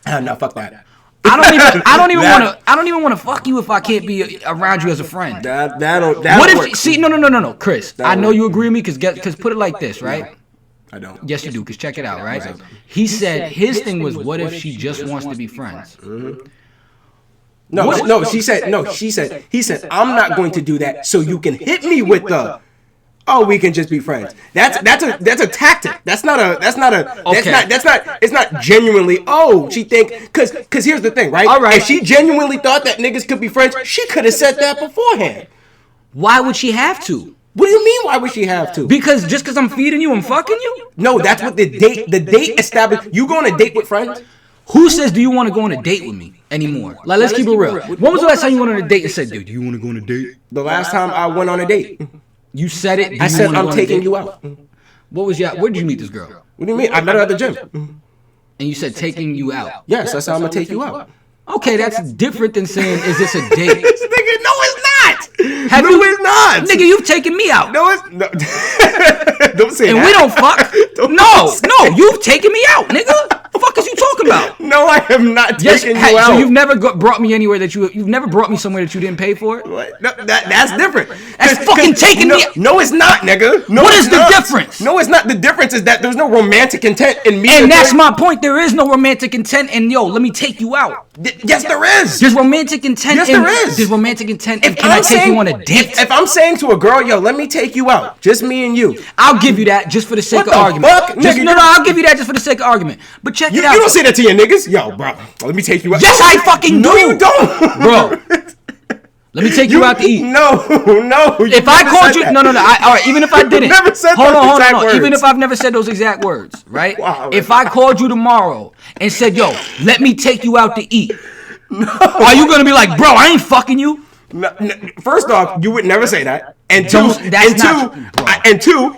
No, fuck that. I don't even want to fuck you if I can't be around you as a friend. That'll what if work. see no, Chris? I know you agree with me because put it like this, right? I don't. Yes, you do. Because check it out, right? He said his thing was, what if she just wants to be friends? No. He said, I'm not going to do that. So you can hit me with the. Oh, we can just be friends. That's a tactic. It's not genuinely. Oh, she think because here's the thing, right? All right. If she genuinely thought that niggas could be friends, she could have said that beforehand. Why would she have to? What do you mean? Why would she have to? Because just because I'm feeding you, I'm fucking you? No, that's what the date established. You go on a date with friends? Who says, do you want to go on a date with me anymore? Like, let's keep it real. When was the last time you went on a date and said, dude, do you want to go on a date? The last time I went on a date. You said it. I said I'm taking you out. What was where did you meet this girl? What do you mean? I met her at the gym. And you said taking you out. Yes, I said I'm gonna take you out. Okay, that's different than saying, is this a date? Nigga, no, it's not. It's not. Nigga, you've taken me out. No, it's no. Don't say and that. We don't fuck. No, you've taken me out, nigga. The fuck is you talking about? No, I have not taken you out. So you've never brought me anywhere that you've never brought me somewhere that you didn't pay for? What? No, that's different. That's fucking taking me. No, it's not, nigga. No, what is the difference? No, it's not. The difference is that there's no romantic intent in me. And that's my point. There is no romantic intent. And let me take you out. Yes, there is. There's romantic intent. Yes, there is. There's romantic intent. Can I take you on a date? If I'm saying to a girl, yo, let me take you out, just me and you, I'll give you that just for the sake of argument. Fuck? I'll give you that just for the sake of argument. But check it out. You don't say that to your niggas, yo, bro. Let me take you out. Yes, I fucking do. No, you don't, bro. Let me take you out to eat. No. If I called you, no. All right, even if I didn't. Never said hold on. Words. Even if I've never said those exact words, right? Wow. If I called you tomorrow and said, yo, let me take you out to eat, are you gonna be like, bro, I ain't fucking you? No, first off, you would never say that. And two,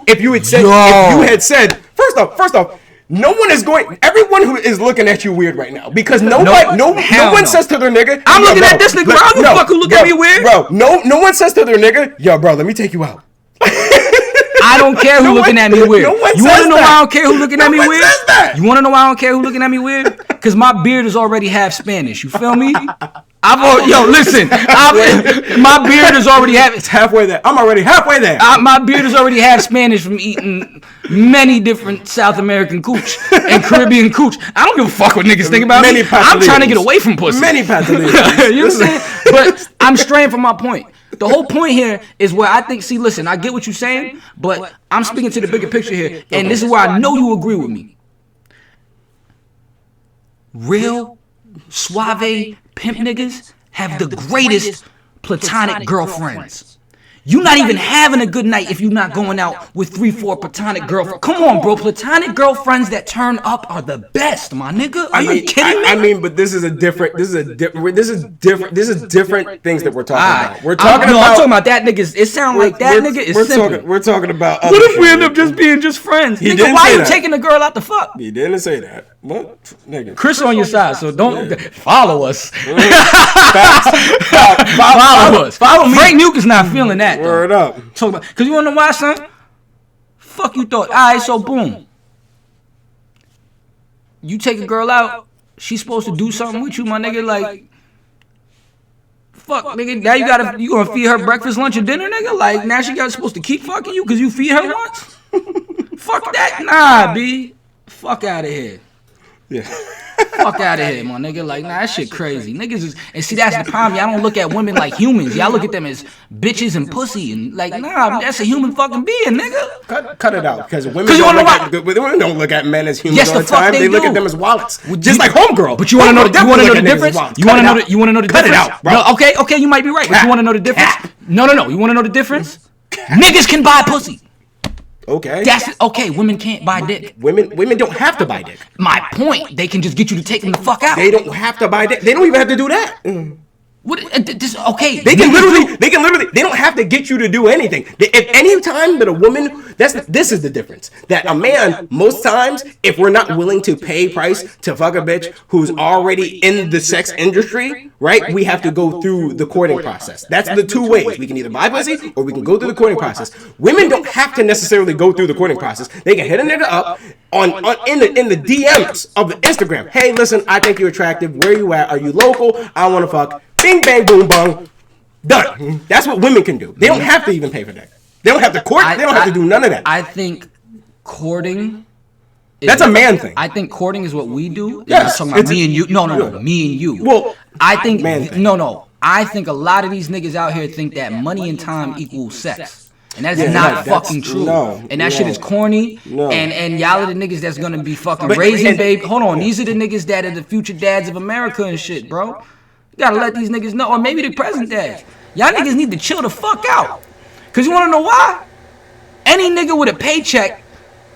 if you had said, first off, no one is going. Everyone who is looking at you weird right now because no one says to their nigga. I'm looking at this nigga. Bro, I don't fuck who look at me weird. Bro, no one says to their nigga, yo, bro, let me take you out. I don't care who looking at me weird. No one you want to know that. why I don't care who looking at me weird? You want to know why I don't care who looking at me weird? Because my beard is already half Spanish. You feel me? Listen. My beard is already half. It's halfway there. I'm already halfway there. My beard is already half Spanish from eating many different South American cooch and Caribbean cooch. I don't give a fuck what niggas think about me. I'm trying to get away from pussy. Many pathologies. You know what I'm saying? But I'm straying from my point. The whole point here is where I think, listen, I get what you're saying, but I'm speaking to the bigger picture here, and this is where I know you agree with me. Real, suave, pimp niggas have the greatest platonic girlfriends. You not even having a good night if you're not going out with 3-4 platonic girlfriends. Come on, bro. Platonic girlfriends that turn up are the best, my nigga. Are you kidding me? I mean, but this is different things that we're talking about. We're talking about. I'm talking about that nigga. It sounds like that nigga is simple. We're talking about. What if we end up just being just friends? Nigga, why you taking the girl out the fuck? He didn't say that. What, nigga? Chris on your side, so don't follow us. Follow us. Follow me. Frank Nuke is not feeling that. Word up. Because you want to know why, son? Fuck you thought. All right, so boom. You take a girl out, she's supposed to do something with you, my nigga. Like, fuck, nigga. Now you gonna feed her breakfast, lunch, and dinner, nigga. Like, now she supposed to keep fucking you because you feed her once. Fuck that, nah, B. Fuck out of here. Yeah. Fuck out of here, my nigga. Like, nah, that shit crazy. Niggas is, and see, that's the problem. Y'all don't look at women like humans. Y'all look at them as bitches and pussy. And like, nah, that's a human fucking being, nigga. Cut it out. Because women don't look at men as humans all the time. They look at them as wallets. Just like homegirl. But you want to know the difference? You want to know the difference? Cut it out, bro. No, okay, you might be right. But you want to know the difference? No. You want to know the difference? Niggas can buy pussy. Okay. Women can't buy dick. Women don't have to buy dick. My point, they can just get you to take them the fuck out. They don't have to buy dick. They don't even have to do that. Okay. They can literally. They don't have to get you to do anything. If any time that a woman, this is the difference. That a man, most times, if we're not willing to pay price to fuck a bitch who's already in the sex industry, right? We have to go through the courting process. That's the two ways. We can either buy pussy or we can go through the courting process. Women don't have to necessarily go through the courting process. They can hit a nigga up in the DMs of the Instagram. Hey, listen, I think you're attractive. Where you at? Are you local? I want to fuck. Bing, bang, boom, bong. Done. That's what women can do. They don't have to even pay for that. They don't have to court. They don't have to do none of that. I think courting. That's a man thing. I think courting is what we do. Yes. I'm talking about me and you. No, me and you. Well, I think man thing. no. I think a lot of these niggas out here think that money and time equals sex. And that is not fucking true. And that shit is corny. And y'all are the niggas that's gonna be fucking raising baby. Hold on, these are the niggas that are the future dads of America and shit, bro. You gotta let these niggas know, or maybe the present dads. Y'all niggas need to chill the fuck out. Cause you wanna know why? Any nigga with a paycheck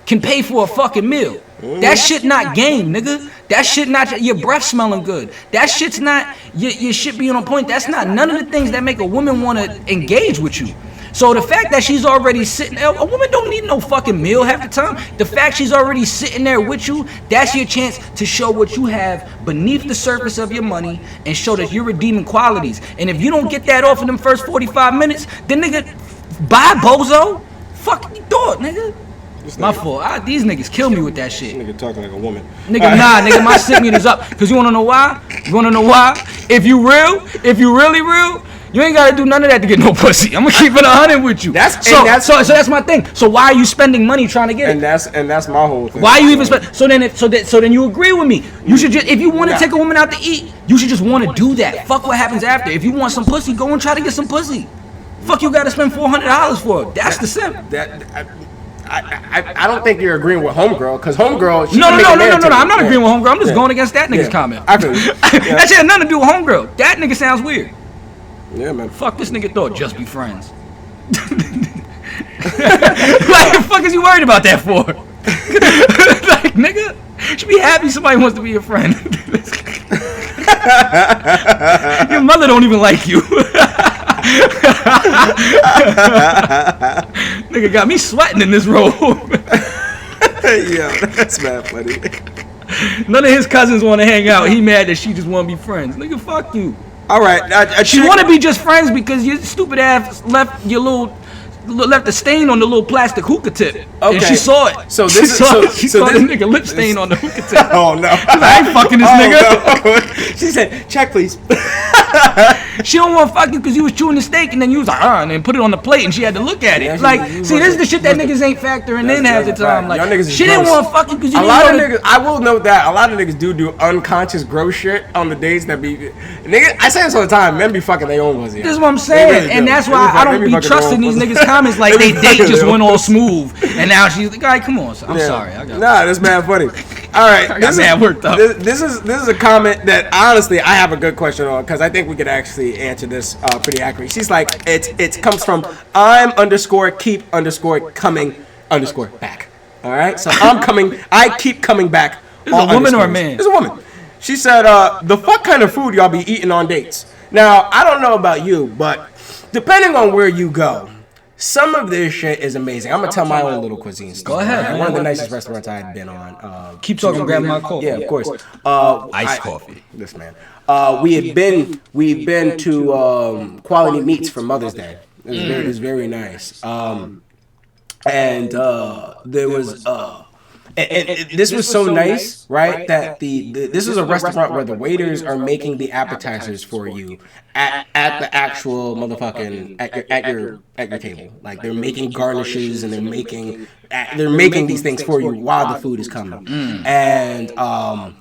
can pay for a fucking meal. That shit not game, nigga. That shit not your breath smelling good. That shit's not your shit being on point. That's not none of the things that make a woman wanna engage with you. So the fact that she's already sitting there, a woman don't need no fucking meal half the time. The fact she's already sitting there with you, that's your chance to show what you have beneath the surface of your money and show that you're redeeming qualities. And if you don't get that off in them first 45 minutes, then nigga, bye bozo. Fuck you thought, nigga. My fault. These niggas kill me with that shit. This nigga talking like a woman. Nigga, nigga, my sickness is up. Cause you wanna know why? If you really real, you ain't gotta do none of that to get no pussy. I'm gonna keep it 100 with you. So that's my thing. So why are you spending money trying to get it? And that's my whole thing. Why are you even spend? So then you agree with me. You should just, if you want to take a woman out to eat, you should just want to do that. Fuck what happens after. If you want some pussy, go and try to get some pussy. Fuck, you gotta spend $400 for it. That's the simp. I don't think you're agreeing with homegirl, because homegirl. No. I'm not agreeing with homegirl. I'm just going against that nigga's comment. I feel you. That shit had nothing to do with homegirl. That nigga sounds weird. Yeah, man. Fuck this nigga thought just be friends. Like the fuck is you worried about that for? Like nigga, you should be happy somebody wants to be your friend. Your mother don't even like you. Nigga got me sweating in this robe. Yeah, that's mad funny. None of his cousins want to hang out. He mad that she just want to be friends. Nigga, fuck you. All right, she want to be just friends because your stupid ass left the stain on the little plastic hookah tip. Okay. And she saw it. So this she saw this nigga lip stain on the hookah tip. Oh no! I ain't fucking this nigga. No. She said, "Check, please." She don't want to fuck you because you was chewing the steak and then you was like, and then put it on the plate and she had to look at it. Yeah, like, see, this is the shit that niggas ain't factoring in half the time. Like, she didn't want to fuck you because you didn't know niggas. I will note that a lot of niggas do unconscious gross shit on the days that be. Nigga, I say this all the time. Men be fucking their own pussy. This is what I'm saying, really and that's why I don't be trusting these niggas' comments like they date just went all smooth and now she's like, all right, come on. I'm sorry. That's mad funny. All right, I got mad worked up. This is a comment that honestly I have a good question on because I think we could actually answer this pretty accurately. She's like, it comes from I'm_keep_coming_back. All right, so I keep coming back. Is it a woman or a man? It's a woman. She said, the fuck kind of food y'all be eating on dates? Now I don't know about you, but depending on where you go, some of this shit is amazing. I'm gonna tell my own little cuisine story. Go ahead. Right? One of the nicest restaurants I had been on. Keep talking, grab my coffee. Yeah, of course. Iced coffee. This man. We've been to Quality Meats for Mother's Day. It was very nice. And there was and this was so nice, right? That this is a restaurant where the waiters are making the appetizers for you at the actual motherfucking at your table. Like they're making garnishes and they're making these things for you while the food is coming. And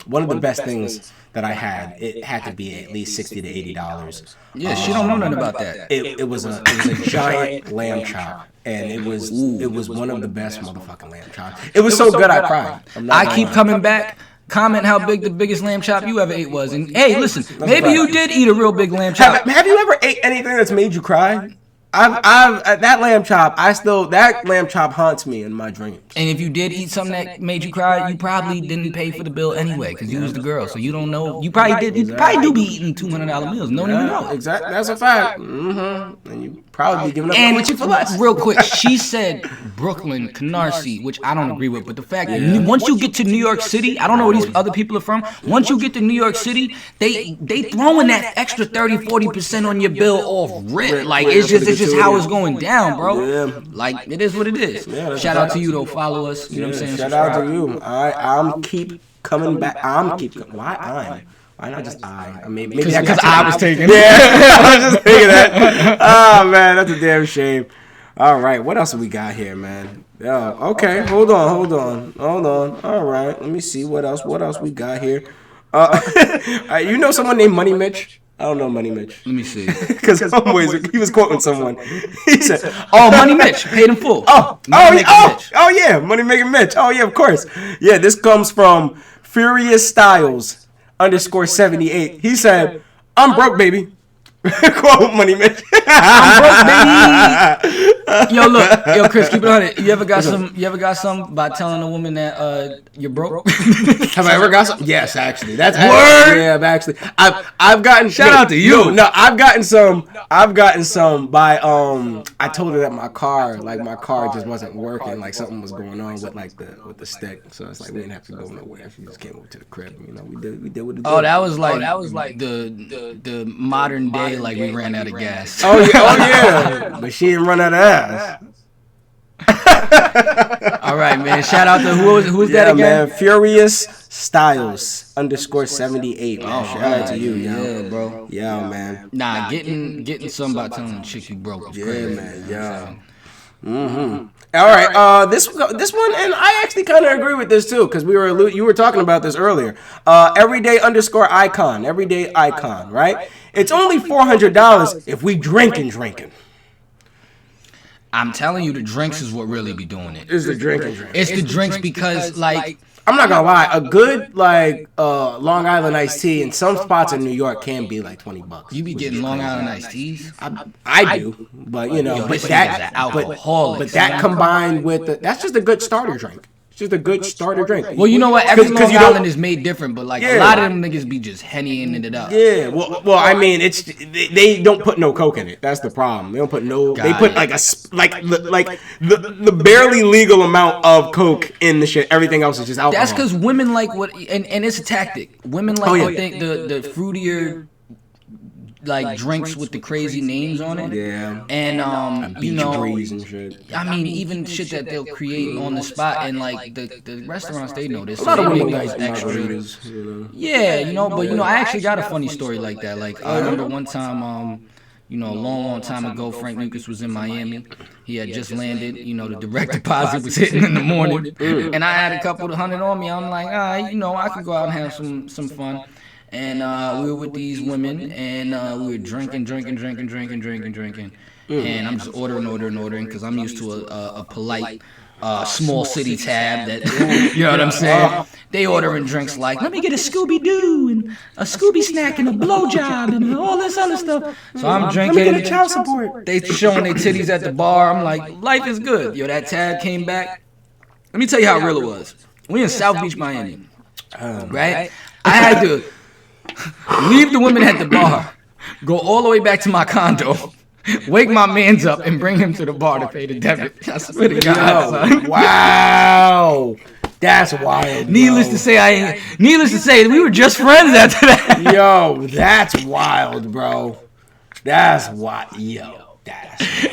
one of the best things that I had, it had to be at least $60 to $80. Yeah, she don't know nothing about that. It was a giant lamb chop, and it was one of the best motherfucking lamb chops. It was so good I cried. I keep coming back. Comment how big the biggest lamb chop you ever ate was, and hey, listen, maybe you did eat a real big lamb chop. Have you ever ate anything that's made you cry? I've that lamb chop. That lamb chop haunts me in my dreams. And if you did eat something that made you cry, you probably didn't pay for the bill anyway because you was the girl, so you don't know. You probably did. You probably do be eating $200 meals. Don't even know. Exactly. That's a fact. Mm-hmm. And you probably be giving up And $2 real quick, she said Brooklyn, Canarsie, which I don't agree with. But the fact that once you get to New York City, I don't know where these other people are from. Once you get to New York City, they throwing that extra 30-40% on your bill off rip. Like it's just how it's going down, bro. Yeah. Like it is what it is. Shout out to you though. Follow us. You know what I'm saying? Shout out to you. I'm keep coming back. Why not just I? Maybe Because I was taking. Yeah, I was just thinking that. Oh man, that's a damn shame. All right, what else we got here, man? Okay, hold on. All right, let me see what else we got here. You know someone named Money Mitch? I don't know Money Mitch. Let me see. Because he was quoting someone. He said, "Oh, Money Mitch, paid in full." Oh, yeah, Money Making Mitch. Oh yeah, of course. Yeah, this comes from Furious Styles _78. He said, "I'm broke, baby." Quote Money Mitch. I'm broke, baby. Yo, Chris, keep it on it. You ever got some by telling a woman that you're broke? Have I ever got some? Yes, actually. That's word. Yeah, actually. I've gotten shout out to you. No, I've gotten some by I told her that my car just wasn't working, like something was going on with the stick. So it's like we didn't have to go nowhere. She just came over to the crib. You know, we did what it did. Oh, that was like the modern day, like we ran out of gas. Oh yeah. But she didn't run out of ass. All right, man. Shout out to who's that again? Man, Furious Styles _78. Man. Shout out to you, yo. Yeah, bro. Yeah, man. Nah, getting some by telling a chick you broke is crazy. Man. Yeah. Mm-hmm. All right. This one, and I actually kind of agree with this too, because you were talking about this earlier. Everyday icon, right? It's only $400 if we drinking. I'm telling you, the drinks is what really be doing it. It's the drinking. It's the drinks because, like, I'm not gonna lie, a good Long Island iced tea in some spots in New York can be like $20. You be getting Long Island iced teas? I do, but that combined with that's just a good starter drink. It's just a good starter drink. Well, you know what? Every Long Island is made different, but a lot of them niggas be just hennying it up. Yeah, well, I mean, they don't put no Coke in it. That's the problem. They don't put no. They put the barely legal amount of Coke in the shit. Everything else is just alcohol. That's because women like what, and it's a tactic. Women like the fruitier drinks with the crazy names on it. Yeah. And beach breeze and shit. I mean, even shit that they'll create on the spot, and the restaurants, they know this. A lot of women like extras. Yeah, but I actually got a funny story like that. I remember one time, a long time ago, Frank Lucas was in Miami. He had just landed. The direct deposit was hitting in the morning, and I had a couple of $100 on me. I'm like, I could go out and have some fun. And we were with these women, and we were drinking. And I'm just ordering, because I'm used to a polite small city tab that, you know what I'm saying? They ordering drinks like, let me get a Scooby-Doo, and a Scooby snack, and a blowjob, and all this other stuff. So I'm drinking. Let me get a child support. They showing their titties at the bar. I'm like, life is good. Yo, that tab came back. Let me tell you how real it was. We in South Beach, Miami, right? I had to leave the women at the bar, go all the way back to my condo, wake my mans up, and bring him to the bar to pay the debit. I swear to God, son. Wow. That's wild. Needless to say, we were just friends after that. Yo, that's wild, bro. That's wild. Yo.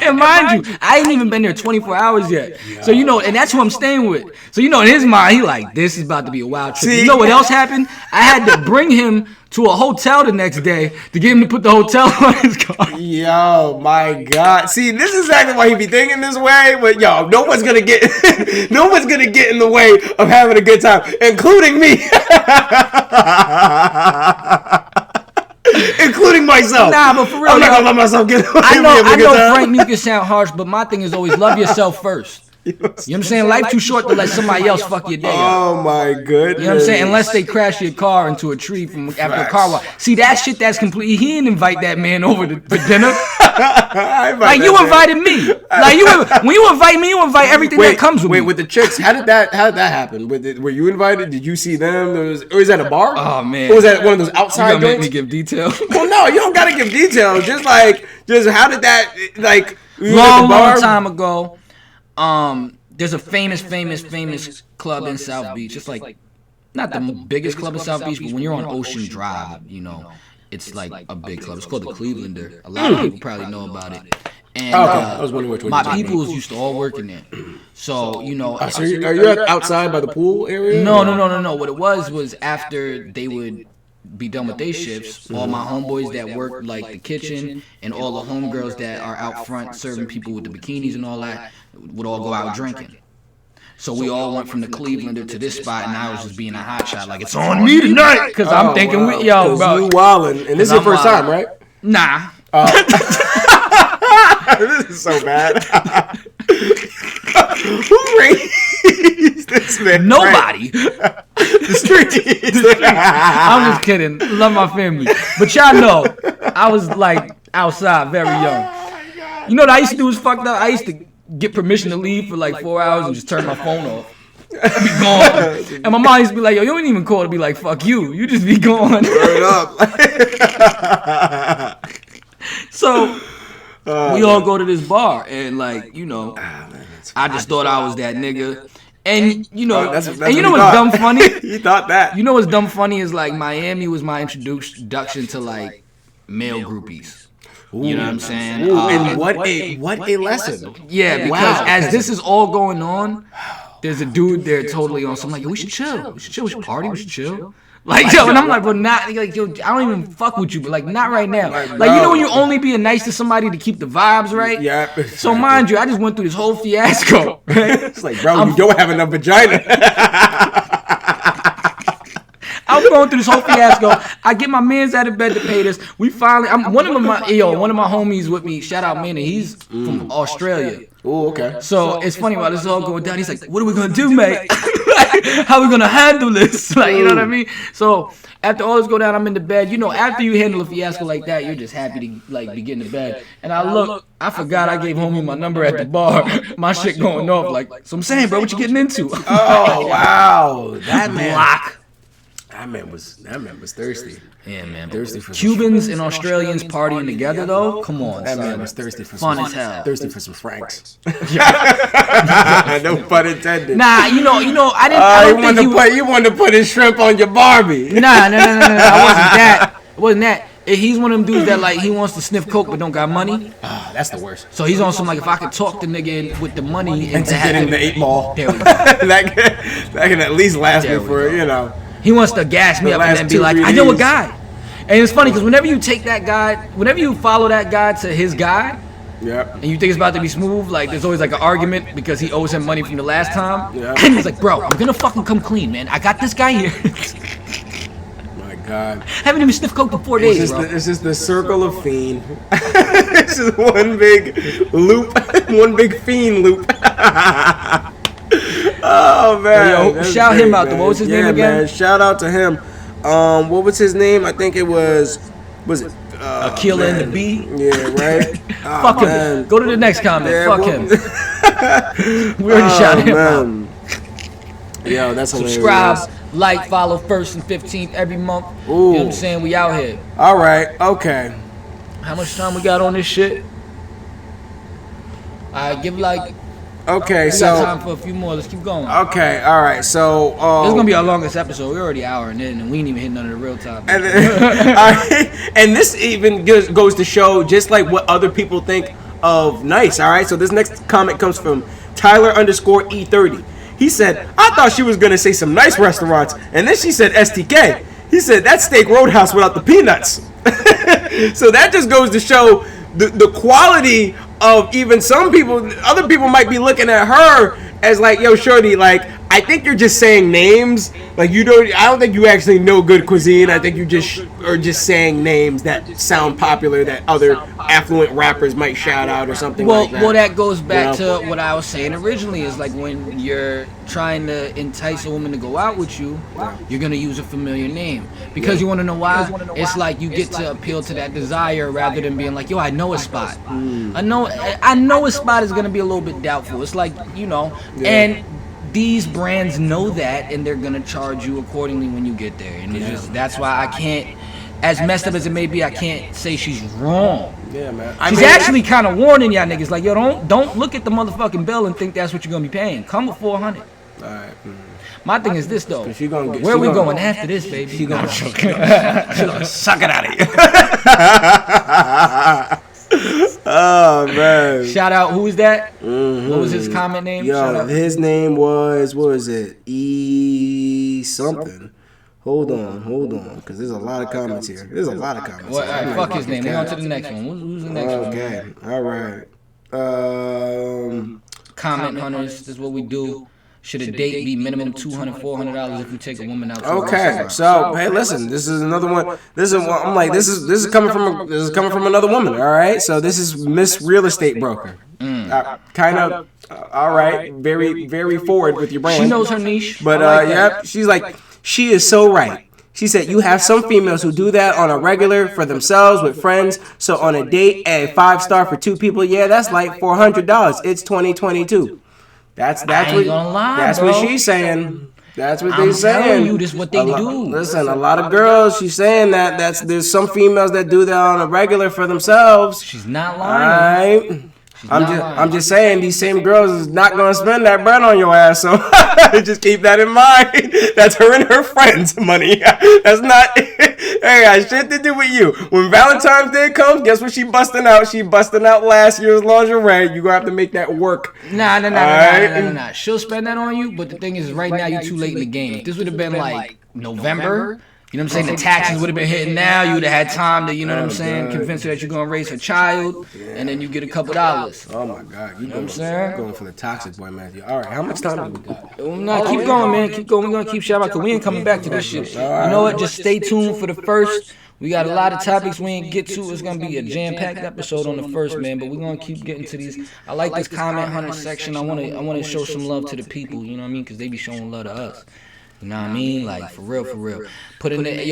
And mind you, I ain't even been there 24 hours yet. So, and that's who I'm staying with. So, in his mind, he like, this is about to be a wild trip. You know what else happened? I had to bring him to a hotel the next day to get him to put the hotel on his car. Yo, my God. See, this is exactly why he be thinking this way. But, no one's going to get in the way of having a good time, including me. Including myself. Nah, but for real, I'm not gonna let myself get away. I know Frank Lucas sound harsh, but my thing is always love yourself first. You know what I'm saying? Life too short to let somebody else fuck your day up. Oh my goodness. You know what I'm saying? Unless they crash your car into a tree from after a car wash. See, that shit that's completely. He didn't invite that man over for dinner. Like you invited me. Like when you invite me, you invite everything that comes with me. Wait, with the chicks, how did that happen? Were you invited? Did you see them? Or was that a bar? Oh man. Or was that one of those outside joints? You gonna joints? make me give details? Well, no, you don't gotta give details. Just how did that long time ago? There's a famous club in South Beach. It's like not the biggest club in South Beach, but when you're on Ocean Drive, you know, it's like a big club. It's called the Clevelander. A lot of people probably know about it. And I was wondering which one. My peoples used to all work in there. So, you know. So are you outside by the pool area? No. What it was after they would be done with their shifts, all my homeboys that work like the kitchen and all the homegirls that are out front serving people with the bikinis and all that would all go out drinking. So we all went from the Clevelander to this spot, and I was just being a hotshot, like it's on me tonight, because I'm thinking, bro. You wildin', and this is your first time, right? Nah. This is so bad. Who raised this man? Nobody. The streets. I'm just kidding. Love my family. But y'all know, I was like outside very young. You know what I used to do was fucked up? I used to get permission to leave for like 4 hours and just turn my phone off. I'd be gone. And my mom used to be like, yo, you don't even call to be like, fuck you. You just be gone. Word up. So we all go to this bar and like, you know, I just thought I was that nigga. And you know, that's and you know what's dumb funny? You thought that. You know what's dumb funny is like Miami was my introduction to like male groupies. You know what I'm saying? And what a lesson. Yeah, because as this is all going on, there's a dude there totally on something like, yo, we should chill. We should party, we should chill. Like, yo, and I'm like, bro, not, like, yo, I don't even fuck with you, but, like, not right now. Like, you know when you only being nice to somebody to keep the vibes right? Yeah. So, mind you, I just went through this whole fiasco, right? It's like, bro, you don't have enough vagina. I'm going through this whole fiasco. I get my mans out of bed to pay this. We finally, one of my homies with me, shout out Manny, he's from Australia. Oh, okay. So it's funny while this is all going down, he's like, what are we gonna do, mate? How are we gonna handle this? Like, you know what I mean? So after all this go down, I'm in the bed. You know, after you handle a fiasco like that, you're just happy to like be getting to bed. And I forgot I gave homie my number at the bar. My shit going off. Like, so I'm saying, bro, what you getting into? Oh wow, that man. Block. That man was thirsty. Yeah, man. Thirsty for Cubans and Australians partying together though. Come on, that son. man was thirsty for Fun some, as hell. thirsty for some francs. No pun intended. Nah, you know, I didn't. I don't think you wanted to put his shrimp on your Barbie. Nah. I wasn't that. He's one of them dudes that like he wants to sniff coke but don't got money. That's the worst. So he's on some like if I could talk the nigga with the money And to get in the 8 Ball. There we go. that can at least last me for, you know. He wants to gas me up and then be like, I know a guy. And it's funny because whenever you take that guy, whenever you follow that guy to his guy, Yep. and you think it's about to be smooth, like there's always like an argument because he owes him money from the last time. Yeah. And he's like, bro, I'm gonna fucking come clean, man. I got this guy here. My God. Haven't even sniffed coke for 4 days, bro. It's just the circle of fiend. It's just one big loop, one big fiend loop. Oh man! Yo, shout him out. What was his name again? Man, shout out to him. What was his name? I think it was it Akila and the Bee. Yeah, right. Fuck him. Go to the next comment. Yeah, Fuck him. We already shouted him out. Yo, that's hilarious. Subscribe, like, follow 1st and 15th every month. Ooh. You know what I'm saying? We out here. All right. Okay. How much time we got on this shit? Alright, give like. Okay, We so got time for a few more. Let's keep going. okay, all right. So This is gonna be our longest episode. We're already an hour in, and we ain't even hit none of the real topics. And, and this even goes to show just like what other people think of nice. All right. So this next comment comes from Tyler_E30. He said, "I thought she was gonna say some nice restaurants, and then she said STK. He said that's Steak Roadhouse without the peanuts." So that just goes to show the quality of even some people. Other people might be looking at her as like, yo, shorty, like I think you're just saying names. Like I don't think you actually know good cuisine. I think you are just saying names that sound popular that other affluent rappers might shout out or something like that. Well, that goes back to what I was saying originally. Is like when you're trying to entice a woman to go out with you, you're gonna use a familiar name because you want to know why. It's like you get to appeal to that desire rather than being like, yo, I know a spot. I know a spot is gonna be a little bit doubtful. It's like and these brands know that, and they're gonna charge you accordingly when you get there. And that's why I can't, as messed up as it may be, I can't say she's wrong. Yeah, man. She's actually kind of warning y'all niggas, like, yo, don't look at the motherfucking bill and think that's what you're gonna be paying. Come with $400. All right. My thing is this though. Where are we going after this, baby? She gonna suck it out of you. Oh man! Shout out. Who is that? What was his comment name? Yo, his name was, what was it? E something. Hold on, because there's a lot of comments here. Well, fuck his name. We're on to the next one. Who's the next one? Okay, all right. Comment hunters. This is what we do. Should a date be minimum $200, $400 if you take a woman out? Okay, so hey, listen, this is another one. This is coming from another woman. All right, so this is Miss Real Estate Broker. Kind of, all right, very, very forward with your brand. She knows her niche. But she's like, she is so right. She said, you have some females who do that on a regular for themselves with friends. So on a date, a 5-star for 2 people, yeah, that's like $400. It's 2022. That's what she's saying. That's what they're saying. I'm telling you, this is what they do. Listen, a lot of girls, she's saying that there's some females that do that on a regular for themselves. She's not lying. I'm just saying these same girls is not gonna spend that bread on your ass, so just keep that in mind. That's her and her friends' money. That's not hey, got shit to do with you. When Valentine's Day comes, guess what she busting out? She busting out last year's lingerie. You gonna have to make that work. Nah. She'll spend that on you, but the thing is, right now you're too late in the game. If this would have been like November. You know what I'm saying? The taxes would have been hitting now. You would have had time to, you know what I'm saying, convince her that you're going to raise her child, and then you get a couple dollars. Oh, my God. You know what I'm saying? Going for the toxic boy, Matthew. All right, how much time do we got? No, keep going, man. Keep going. We're going to keep shouting out because we ain't coming back to this shit. You know what? Just stay tuned for the first. We got a lot of topics we ain't get to. It's going to be a jam-packed episode on the first, man, but we're going to keep getting to these. I like this comment hunter section. I want to show some love to the people, you know what I mean, because they be showing love to us. You know what I mean? Like, for real. Put in there,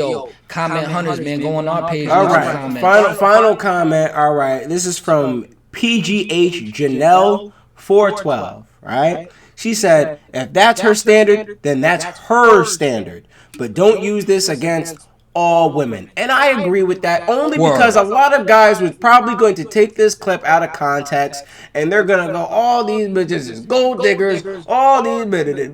comment hunters, man. Go on our page. All right. Final comment. All right. This is from PGH Janelle 412. Right? She said, if that's her standard, then that's her standard. But don't use this against all women. And I agree with that only because a lot of guys was probably going to take this clip out of context and they're going to go, all these bitches is gold diggers, all these bitches,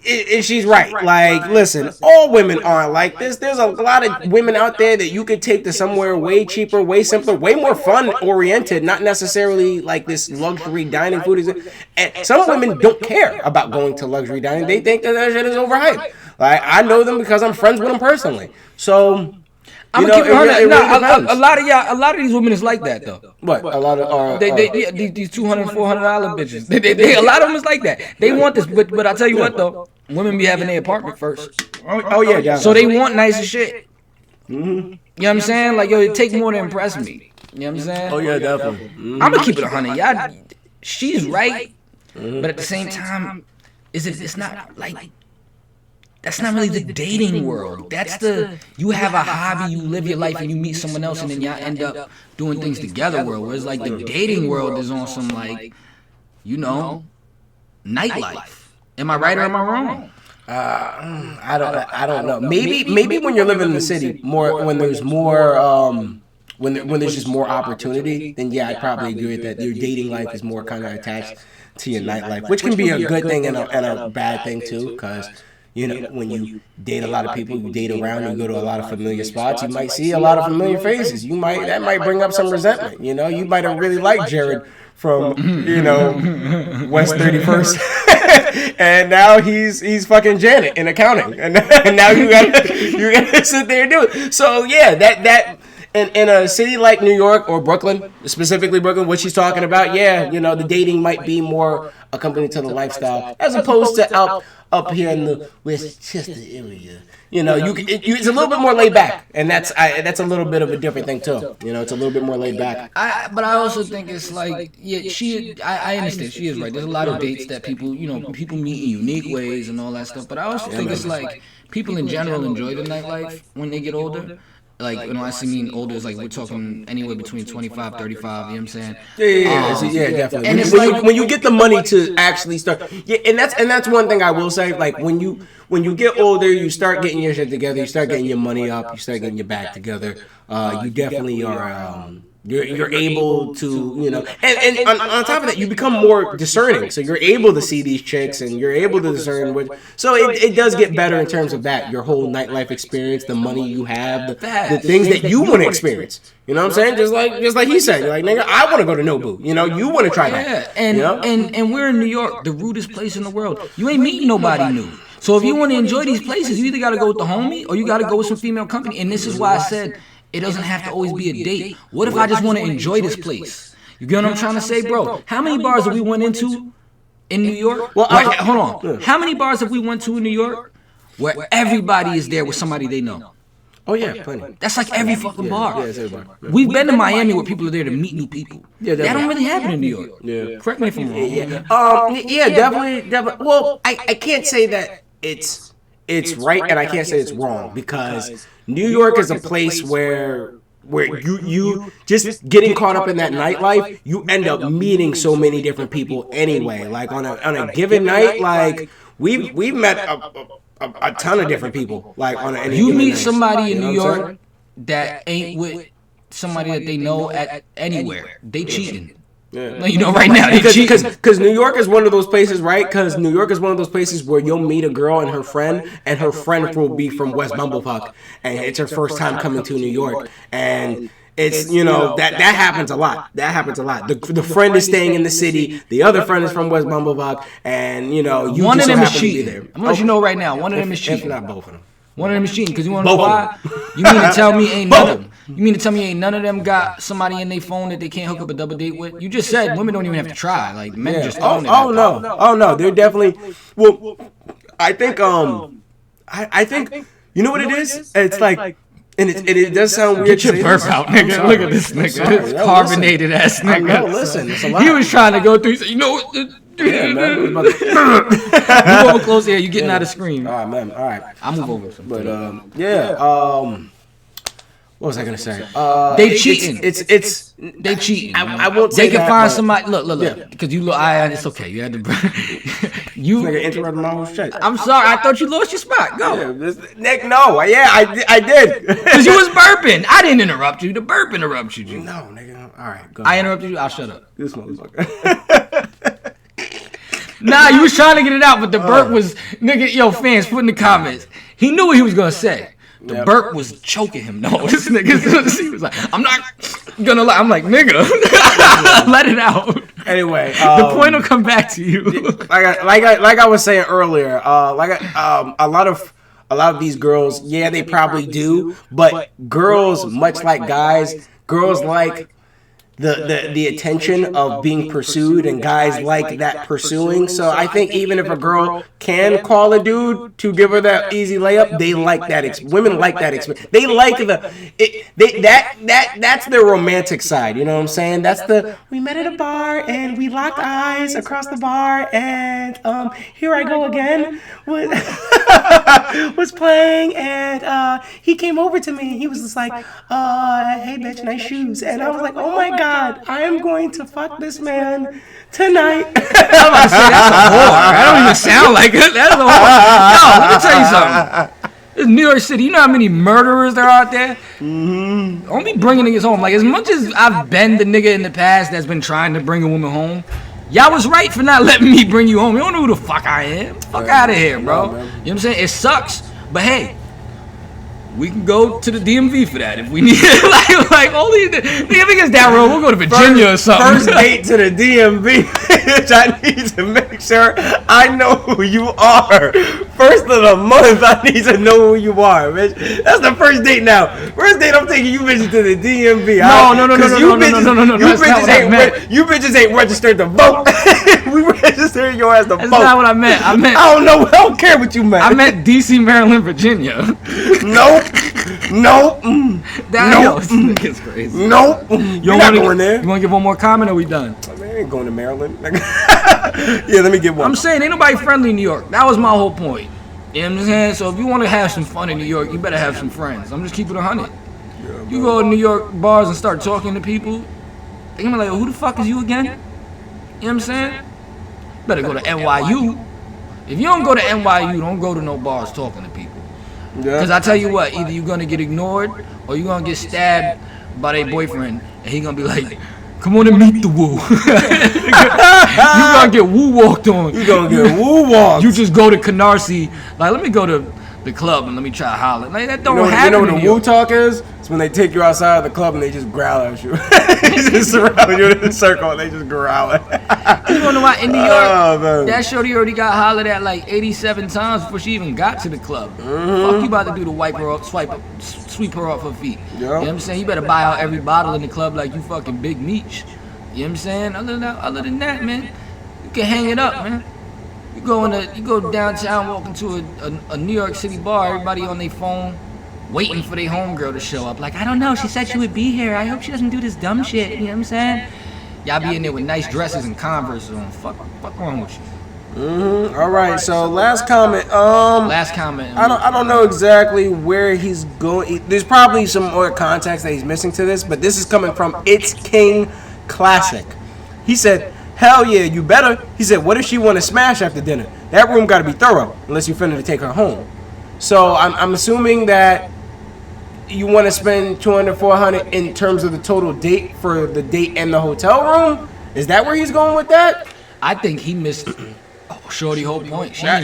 and she's right. Like, listen, all women aren't like this. There's a lot of women out there that you could take to somewhere way cheaper, way simpler, way more fun oriented, not necessarily like this luxury dining food. And some women don't care about going to luxury dining. They think that shit is overhyped. Like, I know them because I'm friends with them personally. So I'm gonna keep it honest. A lot of these women is like that though. What? A lot of these $200, $400 bitches. A lot of them is like that. They want this, but I tell you what though, women be having their apartment first. Oh yeah, definitely. So they want nicer shit. You know what I'm saying? Like, yo, it takes more to impress me. You know what I'm saying? Oh yeah, definitely. I'm gonna keep it 100. Y'all, she's right, but at the same time, it's not like. That's not really the dating world. That's you have a hobby, you live your life, and you meet someone else, and then y'all end up doing things together world. Whereas like the dating world is on some like, nightlife. Am I right or am I wrong? I don't know. Maybe when you're living in the city, more when there's more when there's just more opportunity, then yeah, I'd probably agree with that. Your dating life is more kind of attached to your nightlife, which can be a good thing and a bad thing too, because. When you date a lot of people, you date around, you go to a lot of familiar spots, you might see a lot of familiar faces. That might bring up some resentment. You might have really liked Jared from, West 31st. And now he's fucking Janet in accounting. And now you gotta sit there and do it. So yeah, that in a city like New York or Brooklyn, specifically Brooklyn, what she's talking about, yeah, you know, the dating might be more accompanied to the lifestyle as opposed to up here in the Westchester area. You know, it's a little bit more laid back, and that's a little bit of a different thing too. You know, it's a little bit more laid back. But I also think it's like, yeah, I understand she is right. There's a lot of dates that people meet in unique ways and all that stuff. But I also think it's like people in general enjoy the nightlife when they get older. Like, when I mean older, it's like we're talking anywhere between 25, 35, you know what I'm saying? Yeah, definitely. And when you get the money to actually start, and that's one thing I will say. Like when you get older, you start getting your shit together, you start getting your money up, you start getting your back together. You definitely are. You're able to, you know, and on top of that, you become more discerning. So you're able to see these chicks, and you're able to discern which. So it does get better in terms of that. Your whole nightlife experience, the money you have, the things that you want to experience. You know what I'm saying? Just like he said, you're like, nigga, I want to go to Nobu. You know, you want to try that. Yeah, and we're in New York, the rudest place in the world. You ain't meeting nobody new. So if you want to enjoy these places, you either got to go with the homie or you got to go with some female company. And this is why I said, it doesn't have to always be a date. What if I just want to enjoy this place? You get what I'm trying to say, bro? How many bars have we went into in New York? Well, hold on. How many bars have we went to in New York where everybody is there with somebody they know? Oh yeah, plenty. That's like every fucking bar. Yeah, it's every bar. Yeah. We've been to Miami where people are there to meet new people. Yeah, that don't really happen in New York. Yeah. Correct me if I'm wrong. Yeah, definitely. Well, I can't say that it's right, and I can't say it's wrong, because New York is a place where you just getting caught up in that nightlife, you end up meeting so many different people anyway. Like on a given night, like we've met a ton of different people. Like on any you given meet night. Somebody in New York that ain't with somebody that they know at anywhere, they cheating. Yeah. Like, you know, right now, because New York is one of those places, right? Because New York is one of those places where you'll meet a girl and her friend will be from West Bumblefuck, and it's her first time coming to New York, and it's, you know, that happens a lot. That happens a lot. The friend is staying in the city, the other friend is from West Bumblefuck, and you know, you one just of them so is happen to be cheating. there. I'm gonna let you know right now, one of them is cheating. If not both of them. One of them is cheating, because you want to know why? You mean to tell me ain't none of them? You mean to tell me ain't none of them got somebody in their phone that they can't hook up a double date with? You just said women don't even have to try. Like, men just own it. Oh no, they're definitely. Well, I think I think you know what it is. It's like. And it does sound weird. Get your burp out, nigga. Look at this nigga. This carbonated ass nigga. No, listen, it's a lot. He was trying to go through. He said, you know what? Yeah, man. Move over close here. You getting out of screen. All right, man. All right. I'll move over. But what was I gonna say? They cheating. It's they cheating. I won't say they can that, find but- somebody. Look. Because you look. It's okay. You had to. You. Nigga interrupted my whole shit. I'm sorry. I thought you lost your spot. Go. Nick, no. Yeah, I did. Because you was burping. I didn't interrupt you. The burp interrupted you. No, nigga. All right, go. I interrupted you. I'll shut up. This motherfucker. Nah, you was trying to get it out, but the burp was, nigga, yo, fans, put in the comments. He knew what he was going to say. The burp was choking him. No, this nigga, he was like, I'm not going to lie. I'm like, nigga, let it out. Anyway. The point will come back to you. Like I was saying earlier, a lot of these girls, yeah, they probably do, but girls, much like guys, girls like the attention of being pursued, and guys like that pursuing. So I think even if a girl can call a dude to give her that easy layup, they like that. Women like that experience. They like that's their romantic side. You know what I'm saying? That's we met at a bar and we locked eyes across the bar, and here I go again was playing, and he came over to me. He was just like, hey bitch, nice shoes. And I was like, oh my god, I am going to fuck this man tonight. I'm about to say, that's a whore. That don't even sound like it. That's a whore. Yo, let me tell you something. It's New York City. You know how many murderers there are out there? Mm-hmm. Don't be bringing niggas home. Like, as much as I've been the nigga in the past that's been trying to bring a woman home, y'all was right for not letting me bring you home. You don't know who the fuck I am. Fuck out of here, bro. You know what I'm saying? It sucks, but hey, We can go to the DMV for that if we need it. like all these niggas down road, we'll go to Virginia or something. First date to the DMV. Bitch, I need to make sure I know who you are. First of the month, I need to know who you are, bitch. That's the first date now. First date, I'm taking you bitches to the DMV. No. You bitches ain't registered to vote. We registered your ass to vote. That's not what I meant. I don't know. I don't care what you meant. I meant DC, Maryland, Virginia. Nope. This nigga's crazy. Nope. You're not going there. You want to give one more comment or we done? I ain't going to Maryland. Yeah, let me get one. I'm saying ain't nobody friendly in New York. That was my whole point. You know what I'm saying? So if you want to have some fun in New York, you better have some friends. I'm just keeping it 100. Yeah, you go to New York bars and start talking to people, they gonna be like, who the fuck is you again? You know what I'm saying? Better go to NYU. If you don't go to NYU, don't go to no bars talking to people. Because I tell you what, either you're gonna get ignored or you're gonna get stabbed by their boyfriend and he gonna be like, come on and meet the woo. You gonna get woo walked on. You gonna get woo walked. You just go to Canarsie, like, let me go to the club and let me try to holler. Like, that don't happen. You know what the woo talk is? It's when they take you outside of the club and they just growl at you. They just surround you in a circle and they just growl at you. You wanna know why in New York, that shorty already got hollered at like 87 times before she even got to the club. Fuck you about to do to wipe her off, sweep her off her feet. Yep. You know what I'm saying? You better buy out every bottle in the club like you fucking Big Meech. You know what I'm saying? Other than that, man, you can hang it up, man. You go downtown, walk into a New York City bar, everybody on their phone, waiting for their homegirl to show up. Like, I don't know, she said she would be here. I hope she doesn't do this dumb shit. You know what I'm saying? Y'all be in there with nice dresses and Converse on. Fuck wrong with you? All right. So last comment. I don't know exactly where he's going. There's probably some more context that he's missing to this, but this is coming from It's King Classic. He said, hell yeah, you better. He said, what if she want to smash after dinner? That room got to be thorough unless you're finna to take her home. So I'm assuming that you want to spend $200, $400 in terms of the total date for the date and the hotel room. Is that where he's going with that? I think he missed shorty whole point. She I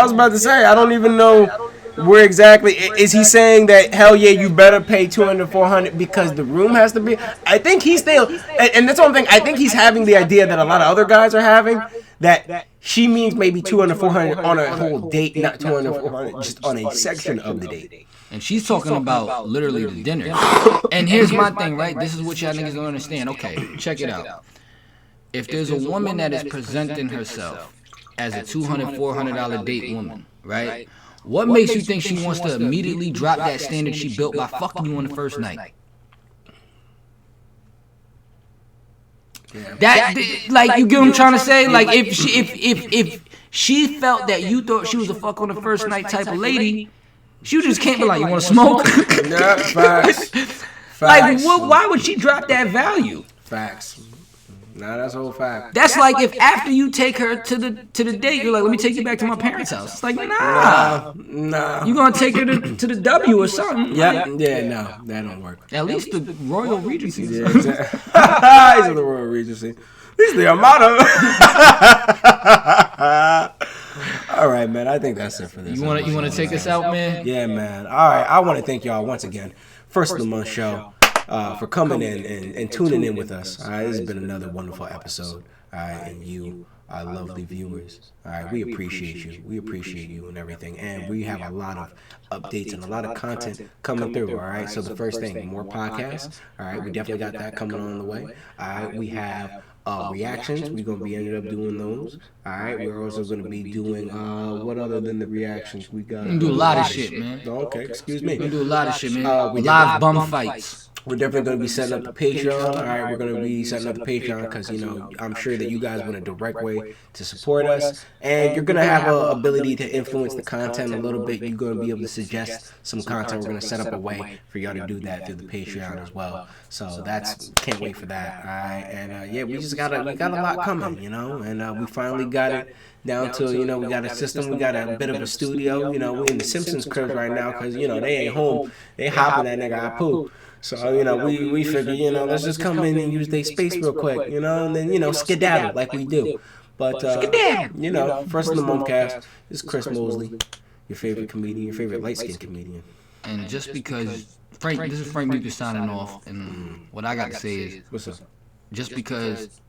was about to say, I don't even know where exactly. Is he saying that, hell yeah, you better pay $200, $400 because the room has to be? I think he's still, and that's one thing, I think he's having the idea that a lot of other guys are having, that she means maybe $200, $400 on a whole date, not $200, $400 just on a section of the date. And she's talking about literally the dinner. And here's my thing, right? This is what y'all niggas don't understand. Okay, check it out. If there's a woman that is presenting herself as a $200, $400 date woman, right? What makes you think she wants to immediately drop that standard she built by fucking you on the first night? That, like, you get what I'm trying to say? Like, if she felt that you thought she was a fuck on the first night type of lady, she just can't be like, you want to smoke? Yeah, facts. Like, why would she drop that value? Facts. Nah, that's a whole fact. That's like if after you take her to the date, you're like, let me take you back to my parents' house. It's like, nah. You gonna take her to the W or something? Yeah, no, that don't work. At least the Royal Regency. Yeah, exactly. These are the Royal Regency. These are the Armada. All right, man. I think that's it for this. You wanna take us out, man? Yeah, man. All right. I want to thank y'all once again. First of the month show. For coming in and tuning in with us. All right, this has been another wonderful episode. All right, and you, our lovely viewers. All right, we appreciate you. We appreciate you and everything. And we have a lot of updates and a lot of content coming through. All right, so the first thing, more podcasts. All right, we definitely got that coming on the way. All right, we have reactions. We're going to be ended up doing those. All right, we're also going to be doing, what other than the reactions we got? We do a lot of shit, man. Okay, excuse me. We do a lot of shit, man. Live bum fights. We're definitely going to be setting up the Patreon. All right, we're going to be setting up the Patreon because, you know, I'm sure that you guys want a direct way to support us. And you're going to have an ability to influence the content a little bit. You're going to be able to suggest some content. We're going to set up a way for y'all to do that through the Patreon as well. So can't wait for that. All right, and yeah, we got a lot coming, you know, and we finally got it down to, you know, we got a system, we got a bit of a studio. You know, we're in the Simpsons crib right now because, you know, they ain't home. They hopping that nigga Apu. So, you know, we figure, you know, let's just come in and use their space real quick, you know, and then, you know, skedaddle like we do. But, you know, first of the month cast is Chris Mosley. Your favorite comedian, your favorite light-skinned comedian. And just because this is Frank Lucas signing off, and what I got to say is, What's up? just because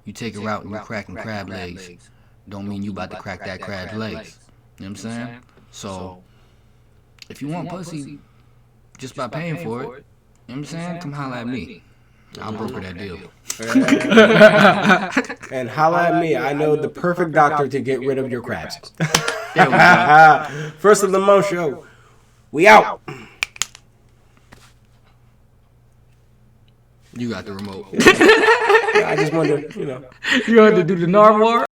you take a route and you're cracking crab legs, don't mean you about to crack that crab's legs. You know what I'm saying? So, if you want pussy just by paying for it, you know what I'm saying? Come holla at me. I'll broker that deal. And holla at me. I know the perfect doctor to get rid of your crabs. There we go. First of the Mo Show. We out. You got the remote. I just wanted to, You had to do the narwhal?